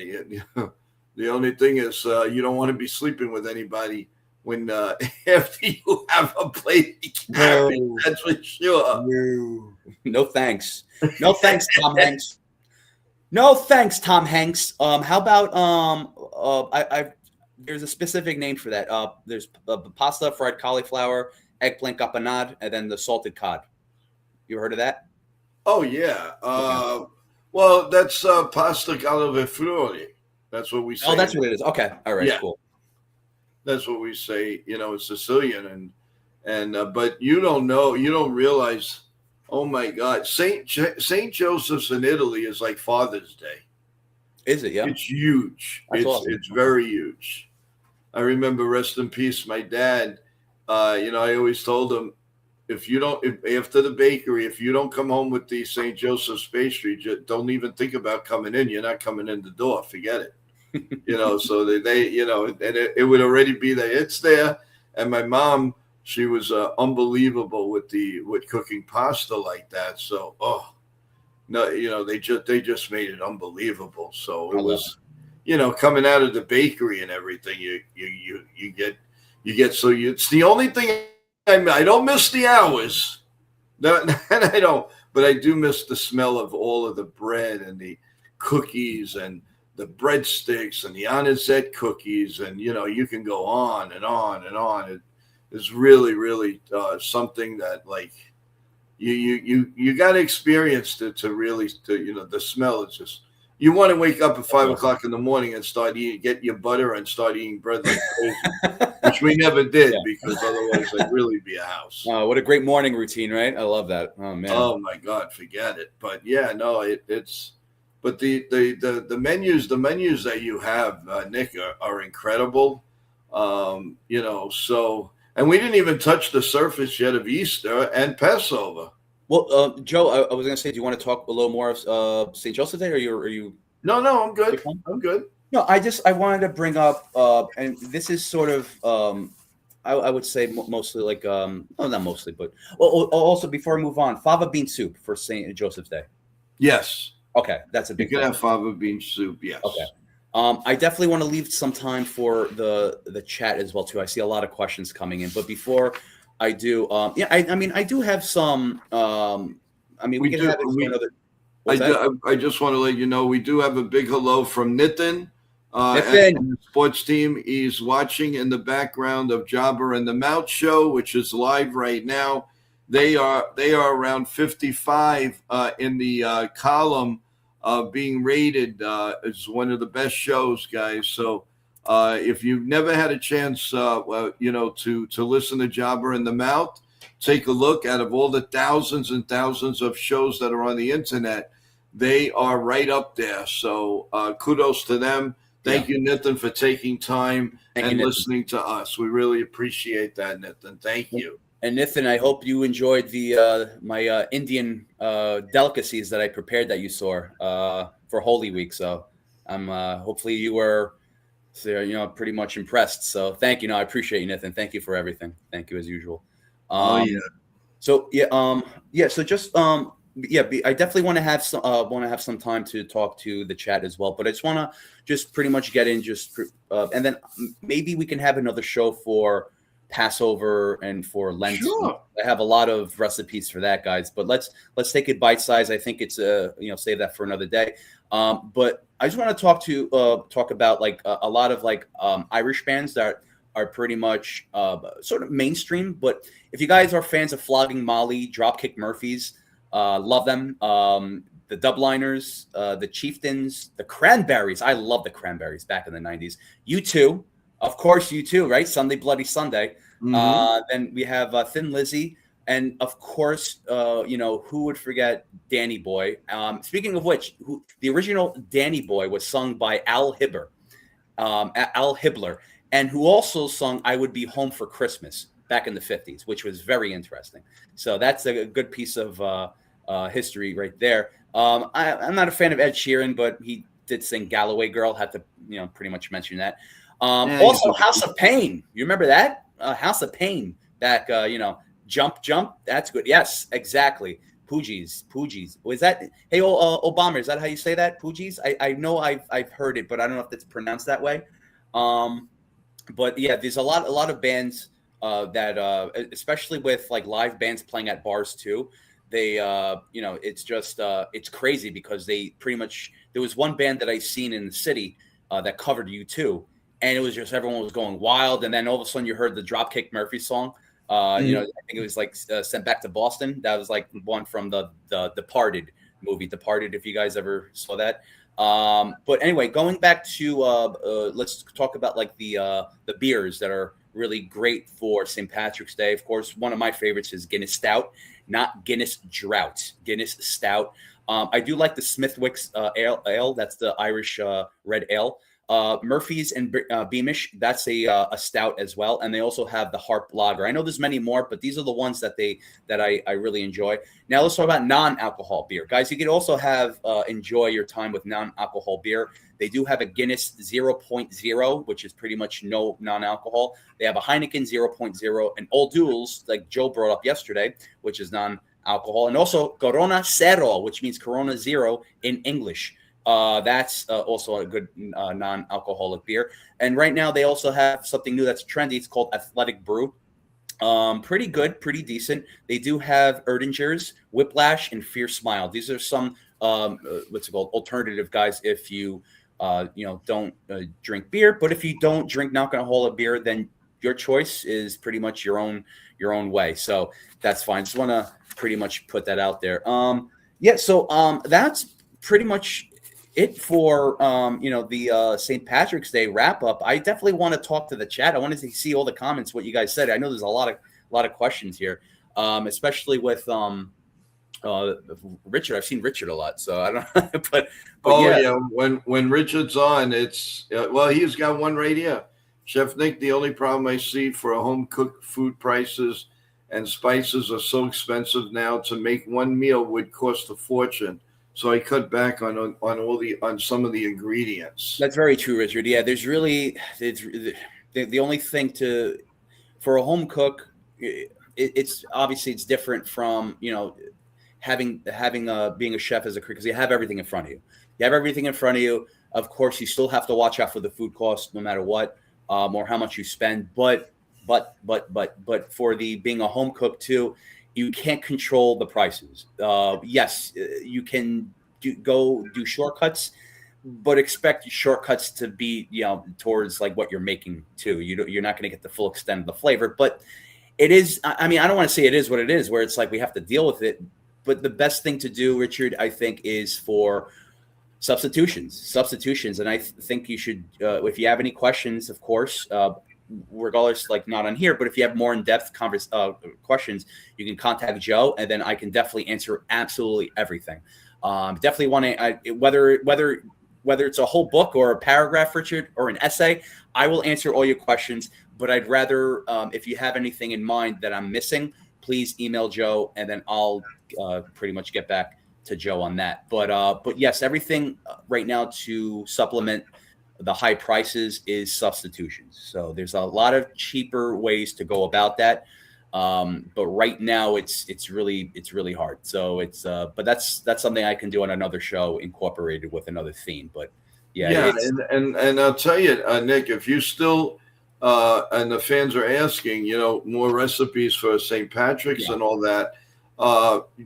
The only thing is you don't want to be sleeping with anybody when after you have a plate of carrots. No. That's for sure. No thanks. No thanks, Tom Hanks. No thanks, Tom Hanks. How about I there's a specific name for that. There's pasta, fried cauliflower, eggplant caponade, and then the salted cod. You heard of that? Oh yeah. Okay. Well, that's pasta alle fiori. That's what we say. Oh, that's what it is. Okay. All right. Yeah. Cool. That's what we say. You know, in Sicilian, and but you don't know. You don't realize. Oh my God, Saint Joseph's in Italy is like Father's Day. Is it? Yeah. It's huge. That's awesome. It's very huge. I remember, rest in peace, my dad. You know, I always told him, if after the bakery, if you don't come home with the St. Joseph's pastry, don't even think about coming in. You're not coming in the door. Forget it. You know, so they you know, and it would already be there. It's there. And my mom, she was unbelievable with cooking pasta like that. So, no, you know, they just made it unbelievable. So it was, you know, coming out of the bakery and everything, you get so it's the only thing I don't miss the hours. No, and I don't, but I do miss the smell of all of the bread and the cookies and the breadsticks and the anisette cookies, and you know, you can go on and on and on. It is really, really something that like you got to experience to really you know, the smell is just. You want to wake up at 5 o'clock in the morning and get your butter and start eating bread like crazy, which we never did because otherwise I'd really be a house. Oh, what a great morning routine, right? I love that. Oh man. Oh my God, forget it. But yeah, no, it's. But the menus that you have, Nick, are incredible. You know, so, and we didn't even touch the surface yet of Easter and Passover. Well, Joe, I was going to say, do you want to talk a little more of St. Joseph's Day, or are you? No, I'm good. I'm good. No, I wanted to bring up, and this is sort of, I would say mostly like, no, not mostly, but also before I move on, fava bean soup for St. Joseph's Day. Yes. Okay, that's a big. You can have fava bean soup. Yes. Okay. I definitely want to leave some time for the chat as well too. I see a lot of questions coming in, but before I do, I mean, I do have some. I mean, we can have it for another. I just want to let you know we do have a big hello from Nitin. Nitin, and the sports team. He's watching in the background of Jobber and the Mouth Show, which is live right now. They are around 55 in the column being rated as one of the best shows, guys. So if you've never had a chance, you know, to listen to Jobber in the Mouth, take a look. Out of all the thousands and thousands of shows that are on the internet, they are right up there. So kudos to them. Thank you, Nitin, for taking time and listening to us. We really appreciate that, Nitin. Thank you. And Nitin, I hope you enjoyed the my Indian delicacies that I prepared that you saw for Holy Week. So I'm hopefully you were, you know, pretty much impressed. So thank you. No, I appreciate you, Nitin. Thank you for everything. Thank you as usual. So So just I definitely want to have some time to talk to the chat as well. But I just want to just pretty much get in and then maybe we can have another show for Passover and for Lent. Sure. I have a lot of recipes for that, guys. But let's take it bite size. I think it's save that for another day. But I just want to talk about like a lot of like Irish bands that are pretty much sort of mainstream. But if you guys are fans of Flogging Molly, Dropkick Murphys, love them. The Dubliners, the Chieftains, the Cranberries. I love the Cranberries back in the 90s. U2. Of course, U2, right? Sunday Bloody Sunday. Mm-hmm. Then we have Thin Lizzy. And, of course, who would forget Danny Boy? Speaking of which, the original Danny Boy was sung by Al Hibbler, and who also sung I Would Be Home for Christmas back in the 50s, which was very interesting. So that's a good piece of history right there. I'm not a fan of Ed Sheeran, but he did sing Galloway Girl. Had to, pretty much mention that. Also, House of Pain. You remember that? House of Pain back, Jump. That's good. Yes, exactly. Poogies. Was that? Hey, Obama, is that how you say that? Poogies? I know I've heard it, but I don't know if it's pronounced that way. but yeah, there's a lot of bands that especially with like live bands playing at bars too. They it's just it's crazy because they pretty much there was one band that I seen in the city that covered U2, and it was just everyone was going wild, and then all of a sudden you heard the Dropkick Murphy song. I think it was like Sent Back to Boston. That was like one from the Departed movie, Departed. If you guys ever saw that. But anyway, going back to let's talk about like the beers that are really great for St. Patrick's Day. Of course, one of my favorites is Guinness Stout, not Guinness Drought, Guinness Stout. I do like the Smithwick's ale. That's the Irish red ale. Murphy's and Beamish, that's a stout as well, and they also have the Harp Lager. I know there's many more, but these are the ones that I really enjoy. Now let's talk about non-alcohol beer, guys. You can also have enjoy your time with non-alcohol beer. They do have a Guinness 0.0, which is pretty much no non-alcohol. They have a Heineken 0.0, and Old Duels, like Joe brought up yesterday, which is non-alcohol, and also Corona Cero, which means Corona Zero in English. That's also a good non-alcoholic beer. And right now they also have something new that's trendy. It's called Athletic Brew. Pretty good, pretty decent. They do have Erdinger's, Whiplash, and Fierce Smile. These are some what's it called, alternative, guys, if you don't drink beer. But if you don't drink non-alcoholic beer, then your choice is pretty much your own way. So that's fine. Just want to pretty much put that out there. So that's pretty much it for the St. Patrick's Day wrap up. I definitely want to talk to the chat. I wanted to see all the comments, what you guys said. I know there's a lot of questions here, especially with Richard. I've seen Richard a lot, so I don't know. but yeah. When Richard's on, it's he's got one right here. Chef Nick, the only problem I see for a home cooked food, prices and spices are so expensive now. To make one meal would cost a fortune. So I cut back on some of the ingredients. That's very true, Richard. Yeah, it's the only thing for a home cook. It's obviously it's different from having being a chef as a cook, because you have everything in front of you. You have everything in front of you. Of course, you still have to watch out for the food costs, no matter what, or how much you spend. But for being a home cook too, you can't control the prices. Yes, you can do shortcuts, but expect shortcuts to be, towards like what you're making too. You're not going to get the full extent of the flavor, but it is. I mean, I don't want to say it is what it is, where it's like we have to deal with it. But the best thing to do, Richard, I think, is for substitutions. And I think you should, if you have any questions, of course, regardless, like not on here, but if you have more in-depth questions, you can contact Joe, and then I can definitely answer absolutely everything. Definitely want to, whether it's a whole book or a paragraph, Richard, or an essay, I will answer all your questions. But I'd rather, if you have anything in mind that I'm missing, please email Joe, and then I'll pretty much get back to Joe on that. But yes, everything right now to supplement the high prices is substitutions. So there's a lot of cheaper ways to go about that. But right now it's really hard. So but that's something I can do on another show, incorporated with another theme. But yeah. And I'll tell you, Nick, if you still, and the fans are asking, more recipes for St. Patrick's and all that,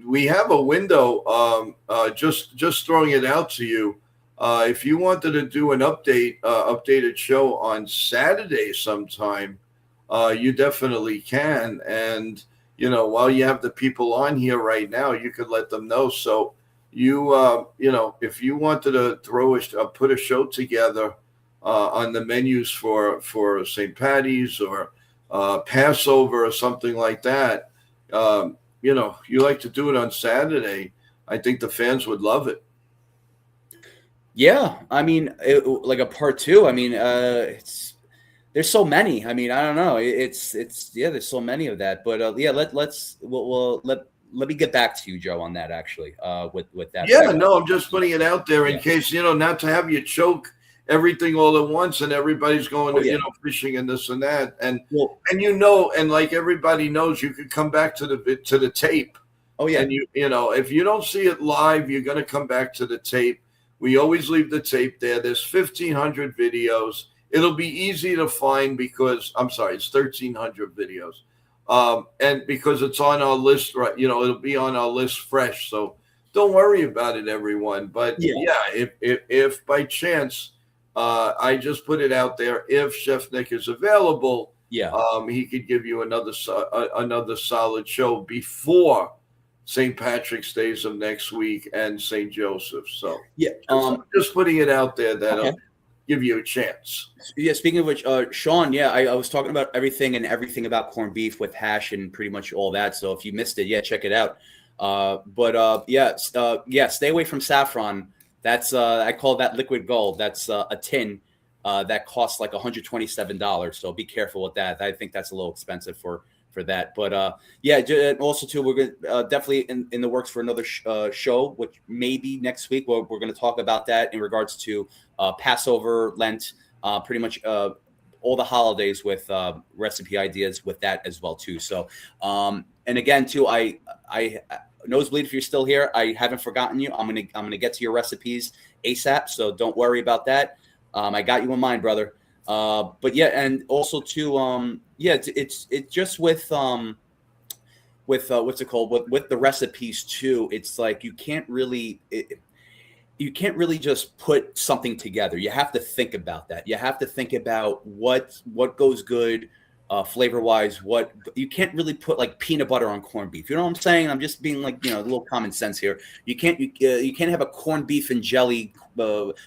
we have a window, just throwing it out to you. If you wanted to do an updated show on Saturday sometime, you definitely can. And, while you have the people on here right now, you could let them know. So if you wanted to put a show together on the menus for St. Patty's or Passover or something like that, you like to do it on Saturday, I think the fans would love it. Yeah, I mean, like a part two. I mean, there's so many. I mean, I don't know. It's there's so many of that. But let me get back to you, Joe, on that actually. With that. Yeah, no, I'm just putting it out there in case not to have you choke everything all at once, and everybody's going to fishing and this and that, and and like everybody knows, you could come back to the tape. Oh yeah, and if you don't see it live, you're going to come back to the tape. We always leave the tape there. There's 1,500 videos. it'll be easy to find because it's 1,300 videos. And because it's on our list, right? It'll be on our list fresh. So don't worry about it, everyone. But if by chance, I just put it out there, if Chef Nick is available, he could give you another solid show before St. Patrick's Days of next week and St. Joseph. So I'm just putting it out there that'll give you a chance. Yeah, speaking of which, Sean, I was talking about everything about corned beef with hash and pretty much all that. So if you missed it, check it out. Stay away from saffron. That's I call that liquid gold. That's a tin that costs like $127. So be careful with that. I think that's a little expensive for that. But also too, we're gonna definitely in the works for another show, which maybe next week. We're going to talk about that in regards to Passover, Lent, pretty much all the holidays with recipe ideas with that as well too. So and again too, I Nosebleed, if you're still here, I haven't forgotten you. I'm gonna get to your recipes ASAP. So don't worry about that. I got you in mind, brother. And also too, it's just with what's it called with the recipes too. It's like you can't really just put something together. You have to think about that. You have to think about what goes good flavor wise. What you can't really put like peanut butter on corned beef. You know what I'm saying? I'm just being like, a little common sense here. You can't have a corned beef and jelly,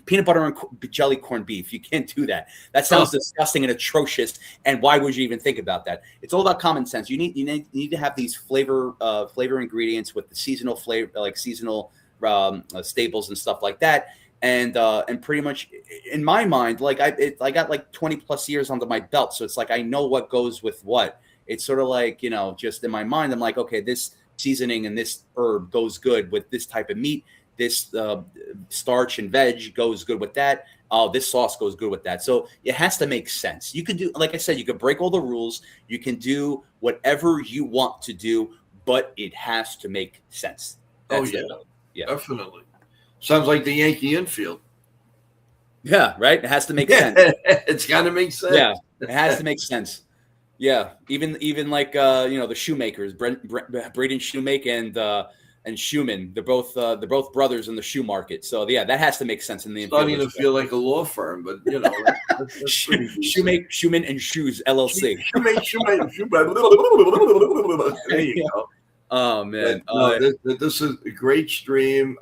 peanut butter and jelly corned beef. You can't do that. That sounds disgusting and atrocious. And why would you even think about that? It's all about common sense. You need to have these flavor ingredients with the seasonal flavor, like seasonal staples and stuff like that. And pretty much in my mind, like I got like 20 plus years under my belt. So it's like, I know what goes with what. It's sort of like, just in my mind, I'm like, okay, this seasoning and this herb goes good with this type of meat. This starch and veg goes good with that. This sauce goes good with that. So it has to make sense. You can do, like I said, you can break all the rules. You can do whatever you want to do, but it has to make sense. That's Definitely. Sounds like the Yankee infield. Yeah, right? It has to make sense. It's got to make sense. Yeah, it has to make sense. Yeah, even like the shoemakers, Braden Shoemake and Schumann. They're both brothers in the shoe market. So that has to make sense in the infield. Starting to feel like a law firm, but that's Shoemake, Schumann and Shoes LLC. There you go. Oh man, this is a great stream.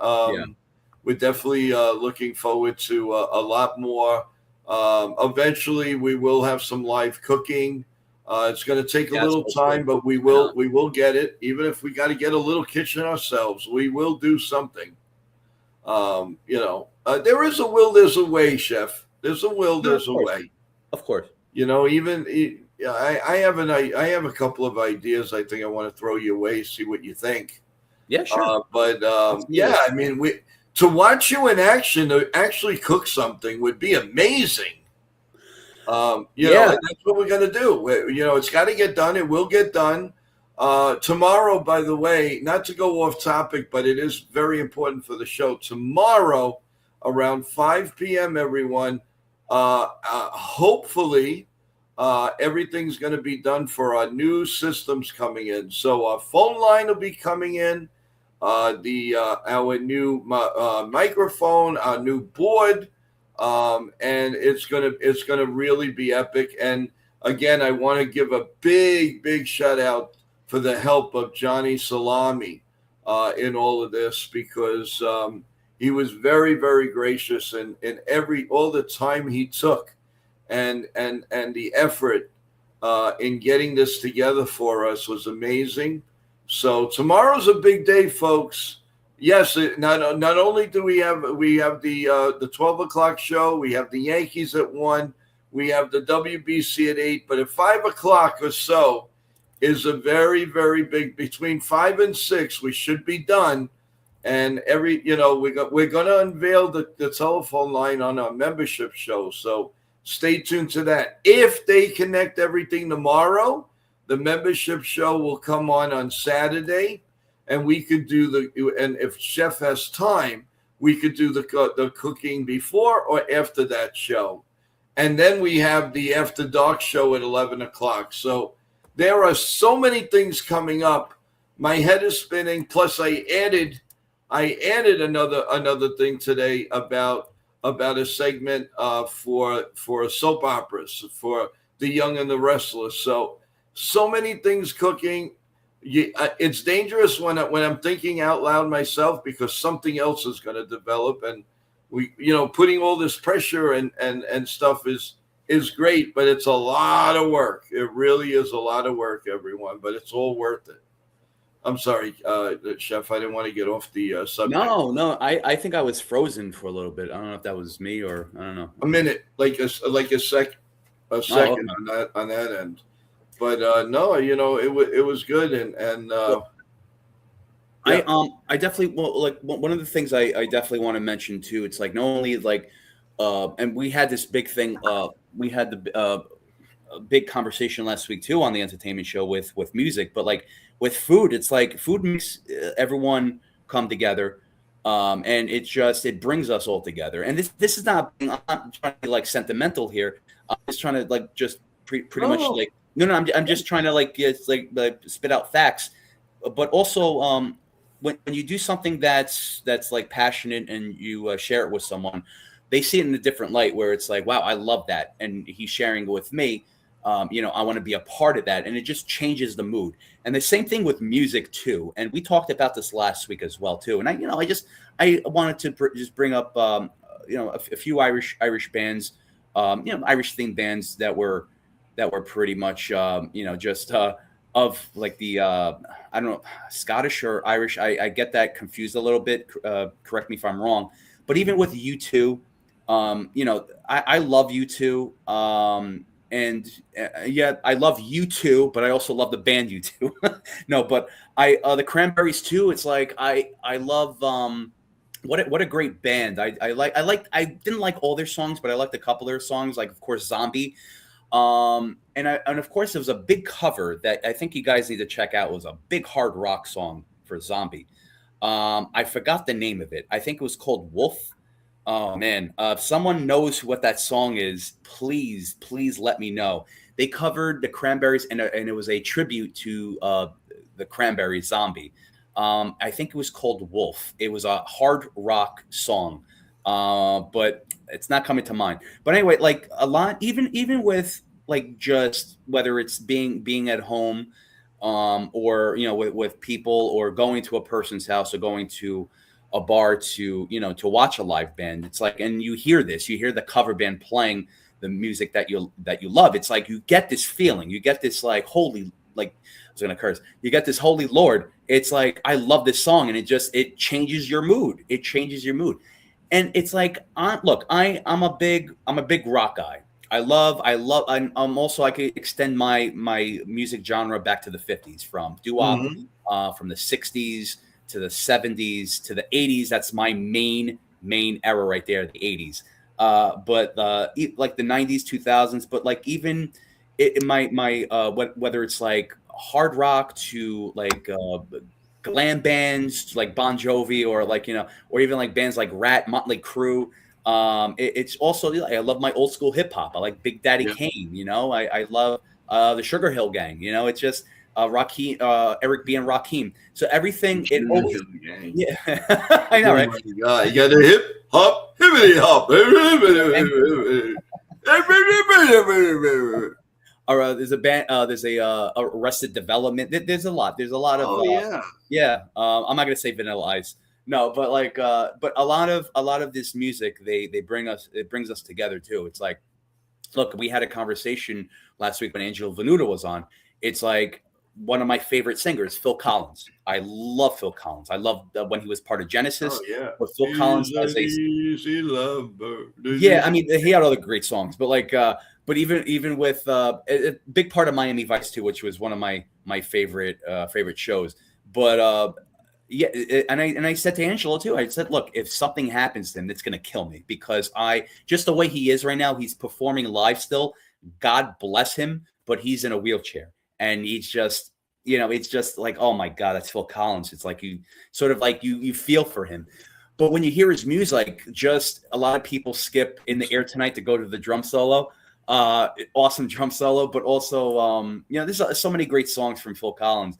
We're definitely looking forward to a lot more. Eventually, we will have some live cooking. It's going to take a little time, but we will get it. Even if we got to get a little kitchen ourselves, we will do something. There is a will, there's a way, Chef. There's a will, there's a way. Of course. I have a couple of ideas. I think I want to throw you away, see what you think. Yeah, sure. I mean, to watch you in action, to actually cook something would be amazing. That's what we're going to do. It's got to get done. It will get done. Tomorrow, by the way, not to go off topic, but it is very important for the show. Tomorrow, around 5 p.m., everyone, hopefully, everything's going to be done for our new systems coming in. So our phone line will be coming in, our new microphone, our new board, and it's gonna really be epic. And again, I want to give a big shout out for the help of Johnny Salami in all of this, because he was very, very gracious in all the time he took and the effort in getting this together for us was amazing. So tomorrow's a big day, folks. Yes, not only do we have the 12 o'clock show, we have the Yankees at 1, we have the WBC at 8, but at 5 o'clock or so is a very, very big, between 5 and 6, we should be done. And we're going to unveil the telephone line on our membership show. So stay tuned to that. If they connect everything tomorrow, the membership show will come on Saturday, and we could do and if Chef has time, we could do the cooking before or after that show. and then we have the After Dark show at 11 o'clock. So there are so many things coming up. My head is spinning. Plus, I added another thing today about a segment for soap operas for The Young and the Restless. So many things cooking. It's dangerous when I'm thinking out loud myself, because something else is going to develop, and we, putting all this pressure and stuff is great, but it's a lot of work. It really is a lot of work, everyone, but it's all worth it. I'm sorry, Chef, I didn't want to get off the subject. No, I think I was frozen for a little bit. I don't know if that was me or I don't know. A minute, like a second okay. on that end. But no, it was good, and yeah. I definitely one of the things I definitely want to mention too. It's like not only like and we had this big thing. We had the a big conversation last week too on the entertainment show with music, but like with food, it's like food makes everyone come together, and it brings us all together. And this is not, I'm not trying to be like sentimental here. I'm just trying to like just pretty much like no, I'm just trying to like spit out facts, but also when you do something that's like passionate and you share it with someone, they see it in a different light, where it's like, wow, I love that, and he's sharing it with me. I want to be a part of that, and it just changes the mood. And the same thing with music too. And we talked about this last week as well too. And I wanted to just bring up a few Irish bands, Irish themed bands that were pretty much just of like the I don't know, Scottish or Irish. I get that confused a little bit. Correct me if I'm wrong. But even with U2, I love U2. And yeah, I love U2, but I also love the band U2. No, but the Cranberries too. It's like I love what a great band. I didn't like all their songs, but I liked a couple of their songs, like of course Zombie. And of course there was a big cover that I think you guys need to check out. It was a big hard rock song for Zombie. I forgot the name of it. I think it was called Wolf. Oh man, if someone knows what that song is, please let me know. They covered the Cranberries, and it was a tribute to the Cranberries Zombie. I think it was called Wolf. It was a hard rock song, but it's not coming to mind. But anyway, like a lot, even with like just whether it's being at home, or with people, or going to a person's house, or going to a bar to watch a live band. It's like, and you hear the cover band playing the music that you love. It's like you get this feeling, you get this like holy, like I was gonna curse, you get this holy Lord. It's like, I love this song, and it changes your mood. It changes your mood. And it's like, look, I'm a big rock guy. I'm also, I could extend my music genre back to the 50s, from doo-wop, from the 60s to the 70s to the 80s. That's my main era right there, the 80s. But like the 90s, 2000s, but like even whether it's like hard rock to like glam bands to like Bon Jovi, or like or even like bands like Rat, Motley Crue. It's also, I love my old school hip hop. I like Big Daddy Kane. I love the Sugar Hill Gang. It's just Rakim, Eric B. and Rakim. So everything. Yeah, I know, right? You got a hip hop, hippity hop. Or there's a band. There's a Arrested Development. There's a lot. There's a lot of. I'm not gonna say Vanilla Ice. No, but like, but a lot of this music, it brings us together too. It's like, look, we had a conversation last week when Angelo Venuta was on. It's like one of my favorite singers, Phil Collins. I love Phil Collins. I love when he was part of Genesis. Oh yeah, but Phil Collins has easy love. Yeah, I mean, he had other great songs, but like, but even with a big part of Miami Vice too, which was one of my favorite shows. But yeah, and I said to Angelo too, I said, look, if something happens to him, it's going to kill me, because just the way he is right now, he's performing live still. God bless him, but he's in a wheelchair, and he's just, it's just like, oh my God, that's Phil Collins. It's like you sort of like you feel for him. But when you hear his music, just a lot of people skip In the Air Tonight to go to the drum solo. Awesome drum solo, but also, there's so many great songs from Phil Collins.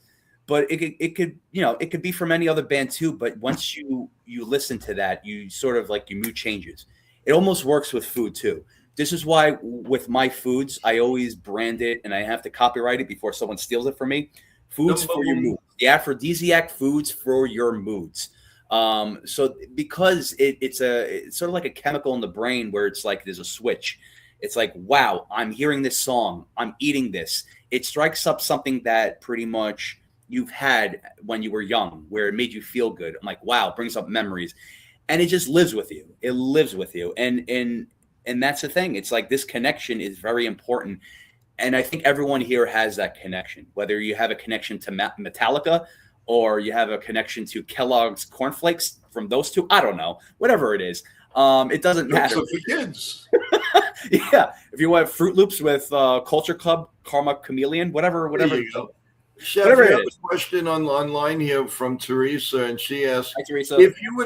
But it could it could be from any other band too. But once you listen to that, you sort of like your mood changes. It almost works with food too. This is why with my foods, I always brand it and I have to copyright it before someone steals it from me. Foods for your mood. The aphrodisiac foods for your moods. So because it's sort of like a chemical in the brain where it's like there's a switch. It's like, wow, I'm hearing this song. I'm eating this. It strikes up something that pretty much you've had when you were young, where it made you feel good. I'm like, wow, it brings up memories. And it just lives with you. It lives with you. And that's the thing. It's like this connection is very important. And I think everyone here has that connection, whether you have a connection to Metallica or you have a connection to Kellogg's cornflakes from those two. I don't know, whatever it is. It doesn't matter. For kids. Yeah. If you want Fruit Loops with Culture Club, Karma Chameleon, whatever. There you go. Chef, whatever we it have is. a question online here from Teresa, and she asks, Hi, Teresa. if you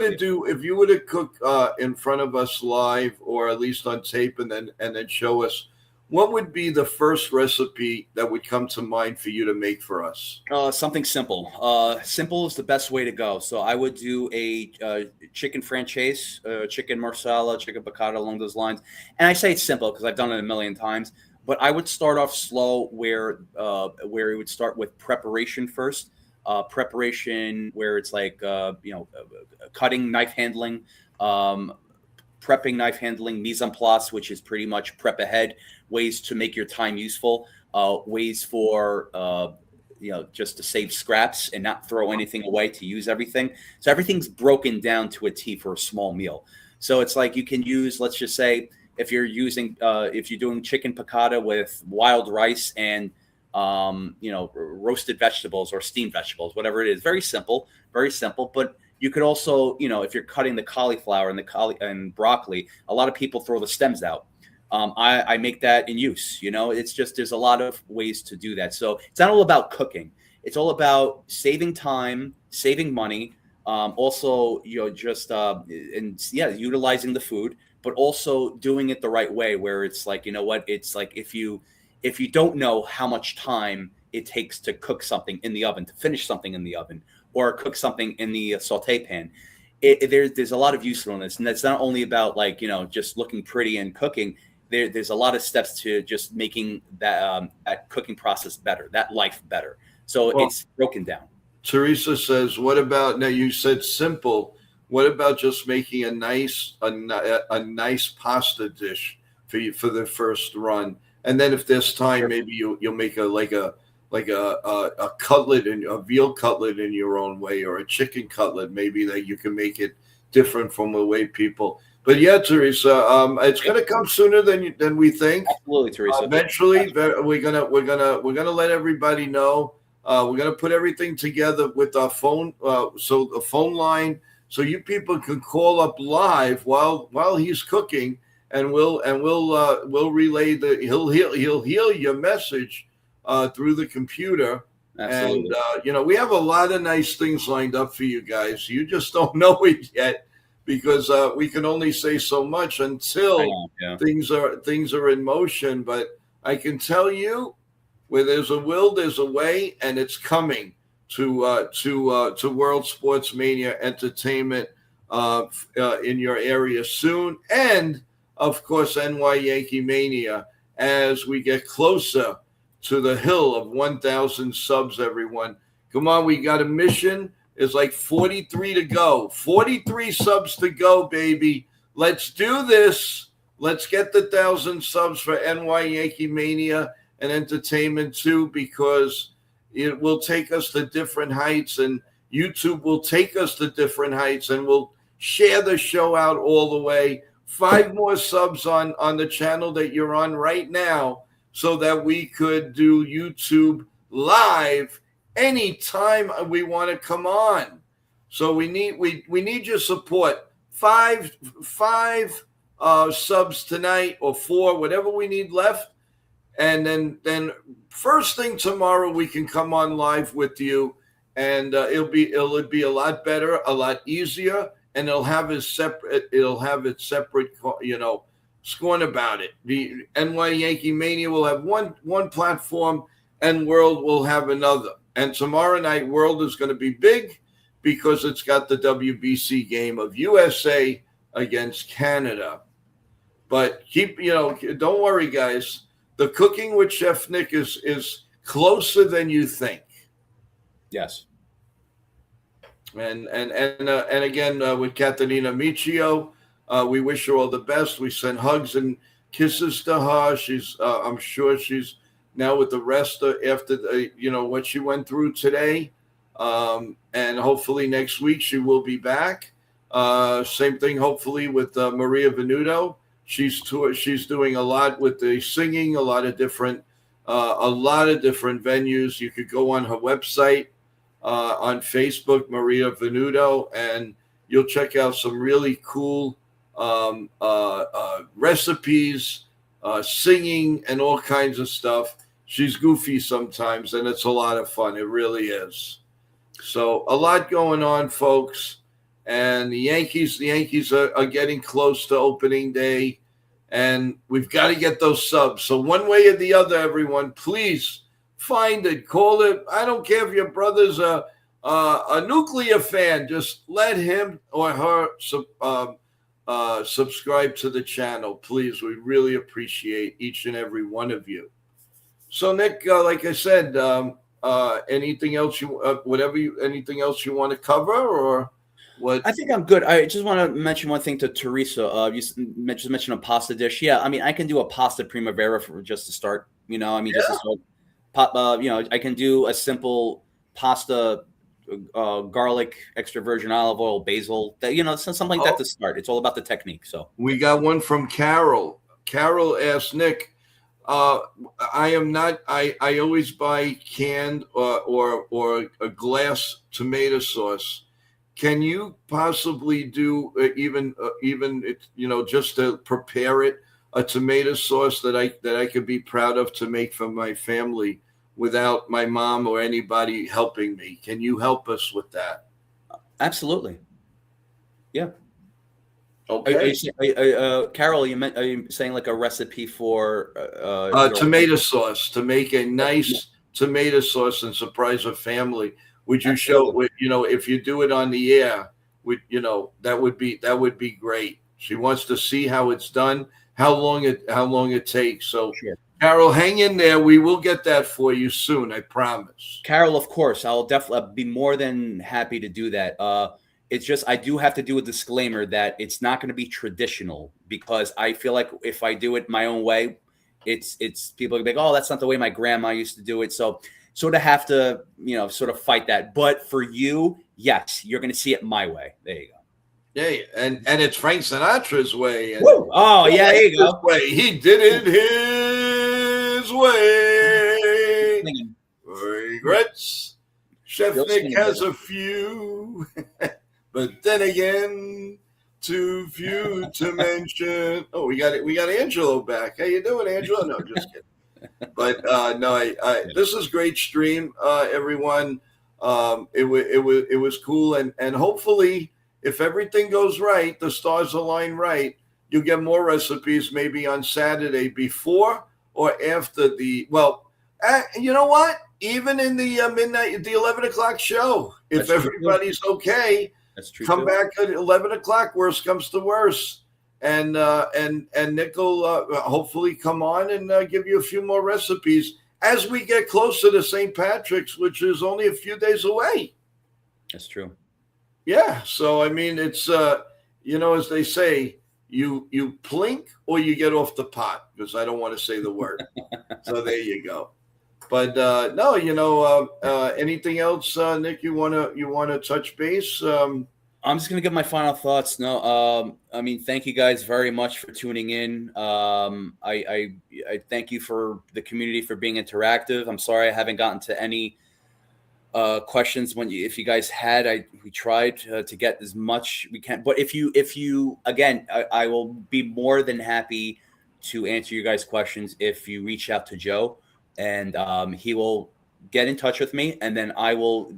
were to cook in front of us live, or at least on tape, and then show us, what would be the first recipe that would come to mind for you to make for us? Something simple. Simple is the best way to go. So I would do a chicken franchise, chicken marsala, chicken piccata, along those lines. And I say it's simple because I've done it a million times. But I would start off slow, where it would start with preparation first. Preparation where it's like cutting, knife handling, prepping, knife handling, mise en place, which is pretty much prep ahead, ways to make your time useful, ways for just to save scraps and not throw anything away, to use everything. So everything's broken down to a T for a small meal. So it's like you can use, let's just say, if you're doing chicken piccata with wild rice and roasted vegetables or steamed vegetables, whatever it is, very simple. But you could also, if you're cutting the cauliflower and broccoli, a lot of people throw the stems out. I make that in use. It's just, there's a lot of ways to do that. So it's not all about cooking. It's all about saving time, saving money. Also, utilizing the food, but also doing it the right way, where it's like, it's like if you don't know how much time it takes to cook something in the oven, to finish something in the oven, or cook something in the saute pan, there's a lot of usefulness. And that's not only about just looking pretty and cooking. There's a lot of steps to just making that cooking process better, that life better. So it's broken down. Teresa says, what about, now you said simple, what about just making a nice pasta dish for the first run? And then if there's time, maybe you'll make a cutlet, and a veal cutlet in your own way, or a chicken cutlet, maybe that you can make it different from the way people. But yeah, Teresa, it's going to come sooner than we think. Absolutely, Teresa. Eventually, we're gonna let everybody know. We're gonna put everything together with our phone, so the phone line, so you people can call up live while he's cooking, and we'll relay he'll hear your message through the computer. Absolutely. And we have a lot of nice things lined up for you guys. You just don't know it yet, because we can only say so much until things are in motion. But I can tell you, where there's a will, there's a way, and it's coming to World Sports Mania Entertainment in your area soon, and of course NY Yankee Mania as we get closer to the hill of 1,000 subs. Everyone, come on, we got a mission. It's like 43 to go. 43 subs to go, baby. Let's do this. Let's get the 1,000 subs for NY Yankee Mania and Entertainment too, because it will take us to different heights, and YouTube will take us to different heights, and we'll share the show out all the way. 5 more subs on the channel that you're on right now, so that we could do YouTube live anytime we want to come on. So we need your support. 5 subs tonight, or 4, whatever we need left. And then first thing tomorrow we can come on live with you, and it'll be a lot better, a lot easier, and it'll have its separate. It'll have its separate, scorn about it. The NY Yankee Mania will have one platform, and World will have another. And tomorrow night, World is going to be big because it's got the WBC game of USA against Canada. But don't worry, guys. The Cooking with Chef Nick is closer than you think. Yes. And again, with Kathrina MICCIO, we wish her all the best. We send hugs and kisses to her. She's, I'm sure she's now with the rest after what she went through today. And hopefully next week she will be back. Same thing, hopefully, with Maria Venuto. She's doing a lot with the singing, a lot of different venues. You could go on her website, on Facebook, Maria Venuto, and you'll check out some really cool recipes, singing, and all kinds of stuff. She's goofy sometimes, and it's a lot of fun. It really is. So a lot going on, folks. And the Yankees are getting close to opening day, and we've got to get those subs. So one way or the other, everyone, please find it, call it. I don't care if your brother's a nuclear fan. Just let him or her subscribe to the channel, please. We really appreciate each and every one of you. So Nick, like I said, anything else anything else you want to cover, or what? I think I'm good. I just want to mention one thing to Teresa. You just mentioned a pasta dish. Yeah, I mean, I can do a pasta primavera for just to start. Just to start. I can do a simple pasta, garlic, extra virgin olive oil, basil. Something like that to start. It's all about the technique. So we got one from Carol. Carol asked Nick. I always buy canned or a glass tomato sauce. Can you possibly do even just to prepare it, a tomato sauce that I could be proud of to make for my family without my mom or anybody helping me? Can you help us with that? Absolutely. Yeah. Okay. Carol, are you saying like a recipe for tomato sauce, to make a nice tomato sauce and surprise a family? Would you Absolutely. show, if you do it on the air, that would be great. She wants to see how it's done, how long it takes. So Sure. Carol, hang in there. We will get that for you soon. I promise. Carol, of course, I'll definitely be more than happy to do that. It's just I do have to do a disclaimer that it's not going to be traditional, because I feel like if I do it my own way, it's people are like, oh, that's not the way my grandma used to do it. So sort of have to, sort of fight that. But for you, yes, you're going to see it my way. There you go. Yeah, and it's Frank Sinatra's way. And Woo! Oh, yeah, there you go. Way. He did it his way. Regrets. Chef Nick has a few, but then again, too few to mention. Oh, we got Angelo back. How you doing, Angelo? No, just kidding. But no, this is great stream, everyone. It was cool, and hopefully, if everything goes right, the stars align right, you'll get more recipes maybe on Saturday before or after the. Well, you know what? Even in the midnight, the 11 o'clock show, if everybody's okay, that's true. Come back at 11 o'clock. Worst comes to worst. And Nick will hopefully come on and give you a few more recipes as we get closer to St. Patrick's, which is only a few days away. That's true. Yeah. So, I mean, it's, as they say, you plink or you get off the pot, because I don't want to say the word. So there you go. But no, anything else, Nick, you want to touch base? I'm just going to give my final thoughts. No, I mean, thank you guys very much for tuning in. I thank you for the community for being interactive. I'm sorry I haven't gotten to any questions if you guys had. We tried to get as much we can. But if you again, I will be more than happy to answer you guys' questions if you reach out to Joe, and he will get in touch with me, and then I will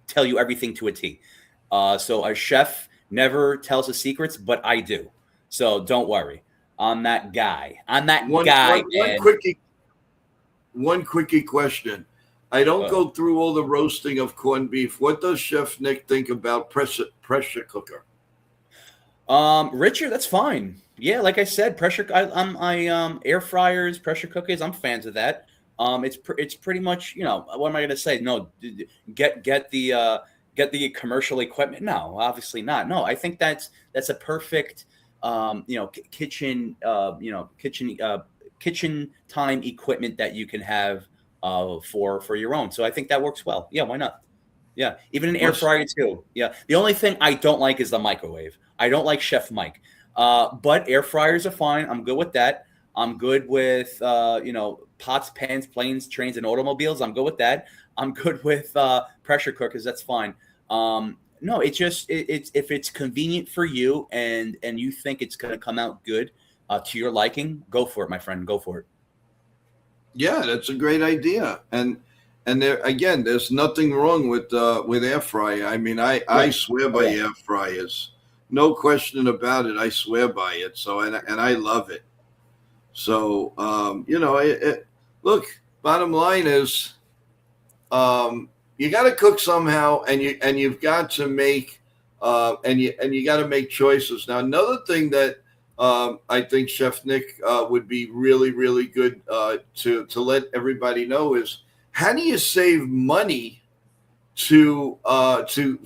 tell you everything to a T. So a chef never tells his secrets, but I do. So don't worry. I'm that guy. I'm that One guy, one one man. quickie one quickie question. I don't Uh, go through all the roasting of corned beef. What does Chef Nick think about pressure cooker? Richard, that's fine. Yeah, like I said, air fryers, pressure cookers. I'm fans of that. It's pretty much, what am I gonna say? No, get the commercial equipment. No, obviously not. No, I think that's a perfect kitchen time equipment that you can have for your own. So I think that works well. Yeah, why not? Yeah, even an air What's fryer too. Yeah, the only thing I don't like is the microwave. I don't like Chef Mike. But air fryers are fine. I'm good with that. I'm good with pots, pans, planes, trains, and automobiles. I'm good with that. I'm good with pressure cookers. That's fine. No, it's if it's convenient for you and you think it's going to come out good to your liking, go for it, my friend. Go for it. Yeah, that's a great idea. And there again, there's nothing wrong with air fryer. I mean, I Yeah. swear Oh by yeah. air fryers. No question about it. I swear by it. So and I love it. So look, bottom line is you got to cook somehow, and you've got to make and you got to make choices. Now, another thing that I think Chef Nick would be really really good to let everybody know is how do you save money to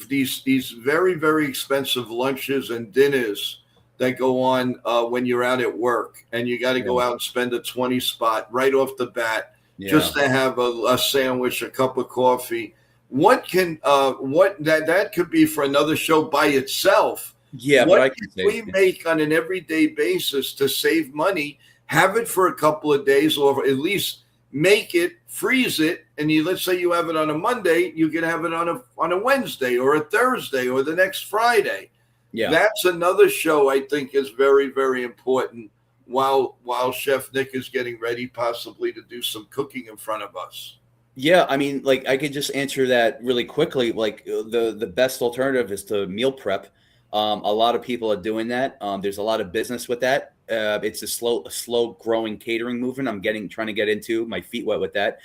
these very very expensive lunches and dinners that go on when you're out at work and you got to go Yeah. out and spend a 20 spot right off the bat Yeah. just to have a sandwich, a cup of coffee. What that could be for another show by itself. Yeah, but What I can can say. we make on an everyday basis to save money? Have it for a couple of days, or at least make it, freeze it, and let's say you have it on a Monday, you can have it on a Wednesday or a Thursday or the next Friday. Yeah. That's another show I think is very, very important while Chef Nick is getting ready possibly to do some cooking in front of us. Yeah, I mean, like I could just answer that really quickly. Like the best alternative is to meal prep. A lot of people are doing that. There's a lot of business with that. It's a slow growing catering movement. Trying to get into my feet wet with that.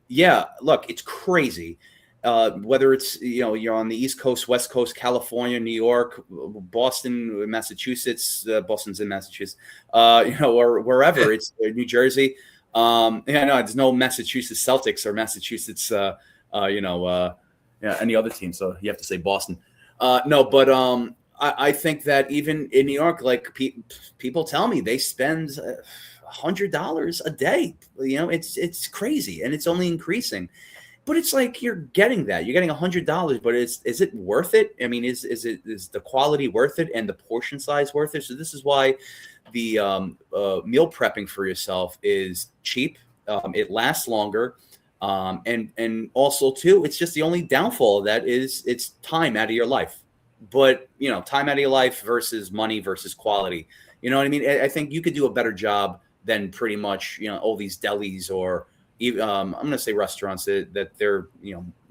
Yeah, look, it's crazy. Whether it's you're on the East Coast, West Coast, California, New York, Boston, Massachusetts. Boston's in Massachusetts. Or wherever it's New Jersey. Yeah, no, there's no Massachusetts Celtics or Massachusetts, any other team. So you have to say Boston. No, but I think that even in New York, like people tell me they spend $100 a day. It's crazy, and it's only increasing. But it's like you're getting that. You're getting $100, but is it worth it? I mean, is the quality worth it and the portion size worth it? So this is why the meal prepping for yourself is cheap. It lasts longer, and also too, it's just the only downfall of that is it's time out of your life. But time out of your life versus money versus quality. You know what I mean? I think you could do a better job than pretty much all these delis or even, I'm going to say restaurants that they're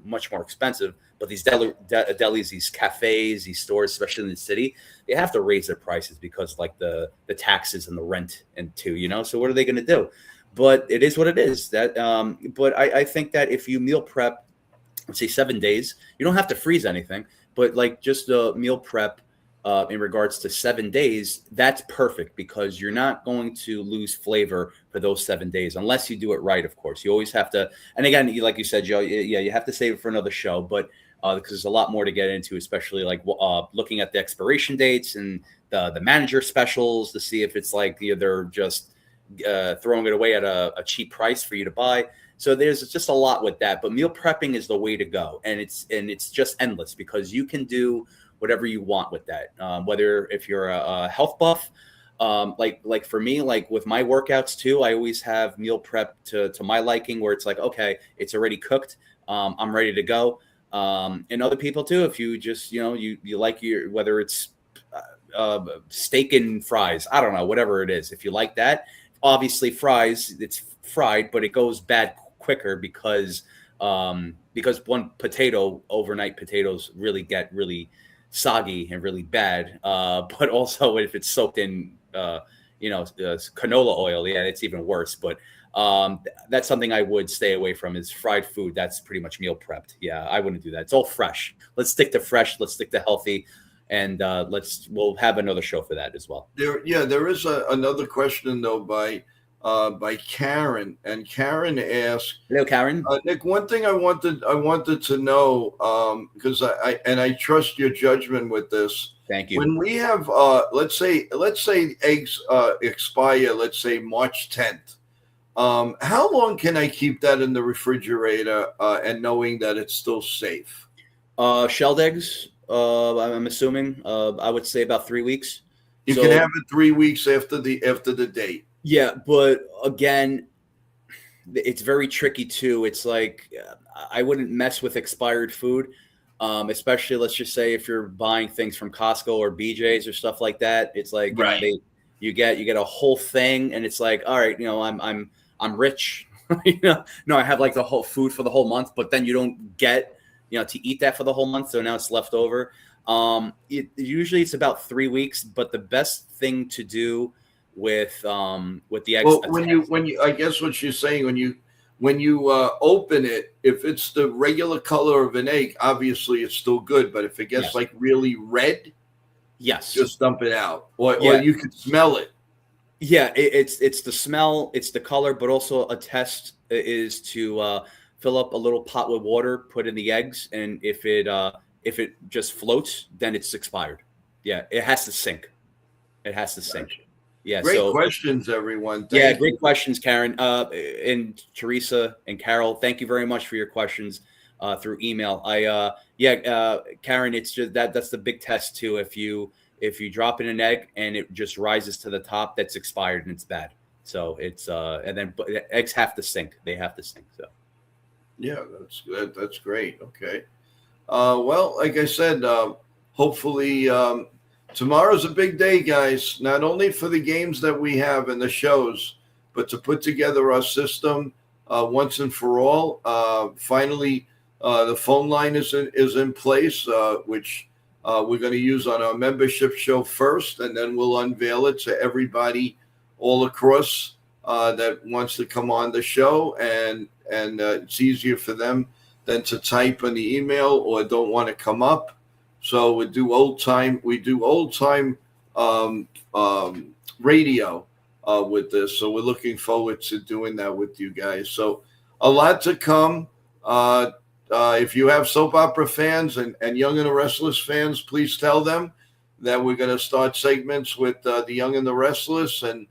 much more expensive. But these delis, these cafes, these stores, especially in the city, they have to raise their prices because like the taxes and the rent and too. So what are they going to do? But it is what it is. But I think that if you meal prep, let's say 7 days, you don't have to freeze anything, but like just a meal prep in regards to 7 days, that's perfect because you're not going to lose flavor for those 7 days unless you do it right. Of course, you always have to. And again, like you said, Joe, yeah, you have to save it for another show, but because there's a lot more to get into, especially like looking at the expiration dates and the manager specials to see if it's like they're just throwing it away at a cheap price for you to buy. So there's just a lot with that, but meal prepping is the way to go, and it's just endless because you can do whatever you want with that. Whether if you're a health buff, like for me, like with my workouts too, I always have meal prep to my liking, where it's like, okay, it's already cooked, I'm ready to go. And other people too, if you just you like your whether it's steak and fries, I don't know, whatever it is, if you like that, obviously fries, it's fried, but it goes bad quicker because because overnight potatoes really get really soggy and really bad. But also if it's soaked in, canola oil, yeah, it's even worse. But that's something I would stay away from is fried food. That's pretty much meal prepped. Yeah, I wouldn't do that. It's all fresh. Let's stick to fresh. Let's stick to healthy. And we'll have another show for that as well. There is another question though by Karen, and Karen asked, Hello, Karen. Nick, one thing I wanted to know, because I trust your judgment with this. Thank you. When we have let's say eggs expire, let's say March 10th, how long can I keep that in the refrigerator and knowing that it's still safe? Shelled eggs, I'm assuming, I would say about 3 weeks. You can have it 3 weeks after the date. Yeah, but again, it's very tricky too. It's like I wouldn't mess with expired food, especially let's just say if you're buying things from Costco or BJ's or stuff like that. It's like Right. You get a whole thing, and it's like, all right, I'm rich, No, I have like the whole food for the whole month, but then you don't get to eat that for the whole month, so now it's left over. Usually it's about 3 weeks, but the best thing to do with the eggs. Well, when you I guess what you're saying, when you open it, if it's the regular color of an egg, obviously it's still good. But if it gets like really red, yes, just dump it out, or you can smell it. Yeah, it's the smell, it's the color, but also a test is to fill up a little pot with water, put in the eggs, and if it just floats, then it's expired. Yeah, it has to sink. It has to sink. Yeah, great questions, everyone. Thank you. Great questions, Karen. And Teresa and Carol, thank you very much for your questions through email. Karen, it's just that's the big test too. If you drop in an egg and it just rises to the top, that's expired and it's bad. So it's but eggs have to sink. They have to sink. So yeah, that's great. Okay. Well, like I said, hopefully tomorrow's a big day, guys, not only for the games that we have and the shows, but to put together our system once and for all. Finally, the phone line is in place, which we're going to use on our membership show first, and then we'll unveil it to everybody all across that wants to come on the show, and it's easier for them than to type in the email or don't want to come up. So we do old time radio with this. So we're looking forward to doing that with you guys. So a lot to come. If you have soap opera fans and Young and the Restless fans, please tell them that we're going to start segments with the Young and the Restless and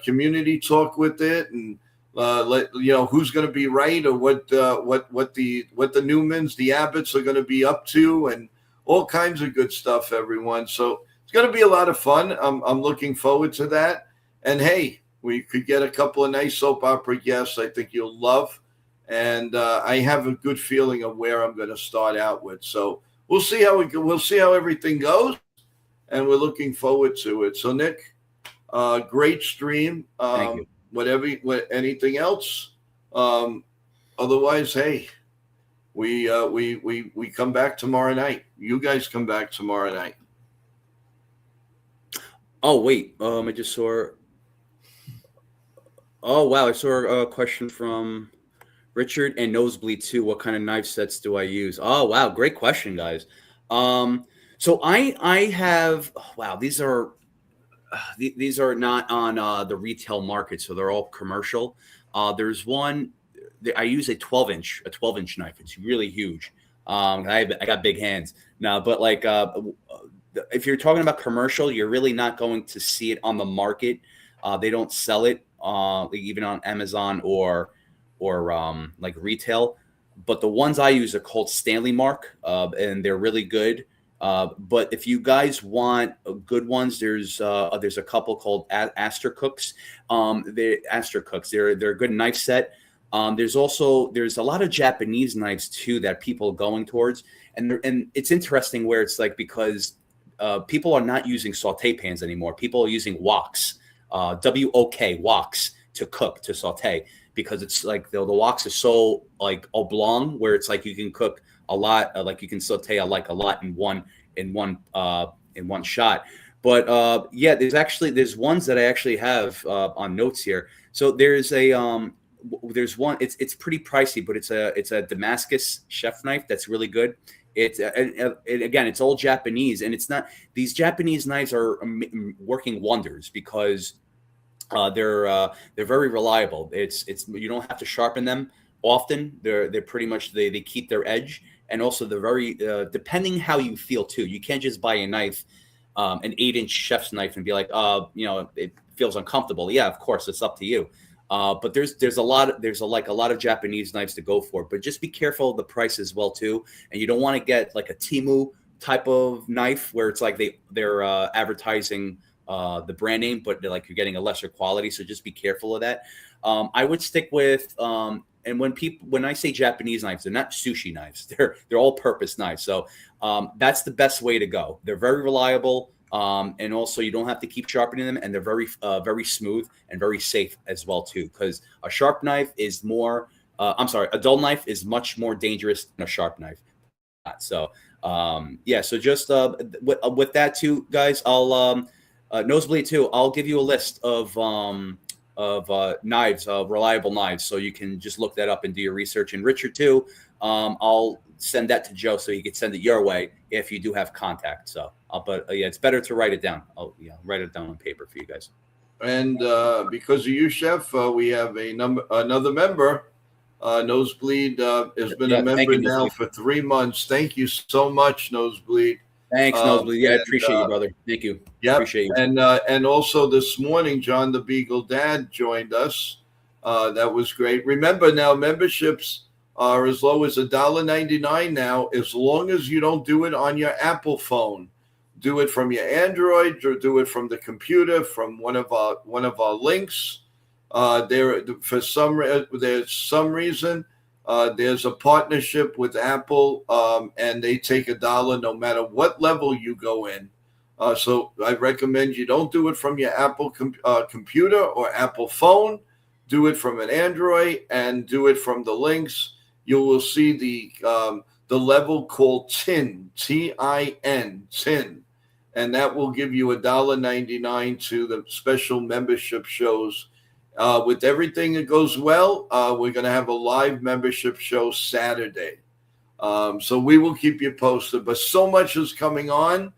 community talk with it, and let who's going to be right, or what the Newmans, the Abbotts are going to be up to, and all kinds of good stuff, everyone. So it's going to be a lot of fun. I'm looking forward to that. And hey, we could get a couple of nice soap opera guests I think you'll love. And I have a good feeling of where I'm going to start out with. So we'll see how everything goes, and we're looking forward to it. So Nick, great stream. Thank you. Anything else? Otherwise, hey, we come back tomorrow night. You guys come back tomorrow night. Oh wait, I just saw. Oh wow, I saw a question from Richard and Nosebleed too. What kind of knife sets do I use? Oh wow, great question, guys. So I have these are not on the retail market, so they're all commercial. There's one I use a 12-inch knife. It's really huge. I got big hands now, but like if you're talking about commercial, you're really not going to see it on the market. They don't sell it even on Amazon or like retail. But the ones I use are called Stanley Mark, and they're really good. But if you guys want good ones, there's a couple called Astor Cooks. They're a good knife set. There's a lot of Japanese knives too that people are going towards, and it's interesting where it's like, because people are not using saute pans anymore. People are using woks, WOK woks, to cook, to saute. because it's like the woks are so like oblong, where it's like you can cook a lot, like you can saute a lot in one shot. But yeah, there's ones that I actually have on notes here. So there's one. It's pretty pricey, but it's a Damascus chef knife that's really good. It's again, it's all Japanese, and it's not. These Japanese knives are working wonders because they're very reliable. It's you don't have to sharpen them often. They're pretty much they keep their edge, and also they're very depending how you feel too. You can't just buy a knife, an 8-inch chef's knife, and be like, it feels uncomfortable. Yeah, of course, it's up to you. But there's a lot of Japanese knives to go for, but just be careful of the price as well too. And you don't want to get like a Temu type of knife where it's like they're advertising the brand name, but like you're getting a lesser quality. So just be careful of that. I would stick with and when I say Japanese knives, they're not sushi knives. They're all purpose knives. So that's the best way to go. They're very reliable. And also you don't have to keep sharpening them, and they're very smooth and very safe as well too. Because a sharp knife is more, a dull knife is much more dangerous than a sharp knife. So yeah, so just with that too, guys, I'll Nosebleed too. I'll give you a list of knives, reliable knives, so you can just look that up and do your research. And Richard too, I'll send that to Joe so he can send it your way if you do have contact. So, but yeah, it's better to write it down. I'll write it down on paper for you guys. And because of you, Chef, we have another member. Nosebleed has been a member now for 3 months. Thank you so much, Nosebleed. Thanks, Nosebleed. Yeah, I appreciate you, brother. Thank you. Yeah, appreciate you. And also this morning, John the Beagle Dad joined us. That was great. Remember now, memberships are as low as $1.99 now, as long as you don't do it on your Apple phone. Do it from your Android or do it from the computer, from one of our links. There's some reason there's a partnership with Apple, and they take $1 no matter what level you go in. So I recommend you don't do it from your Apple computer or Apple phone. Do it from an Android and do it from the links. You will see the level called TIN, TIN, TIN, and that will give you $1.99 to the special membership shows. With everything that goes well, we're going to have a live membership show Saturday. So we will keep you posted. But so much is coming on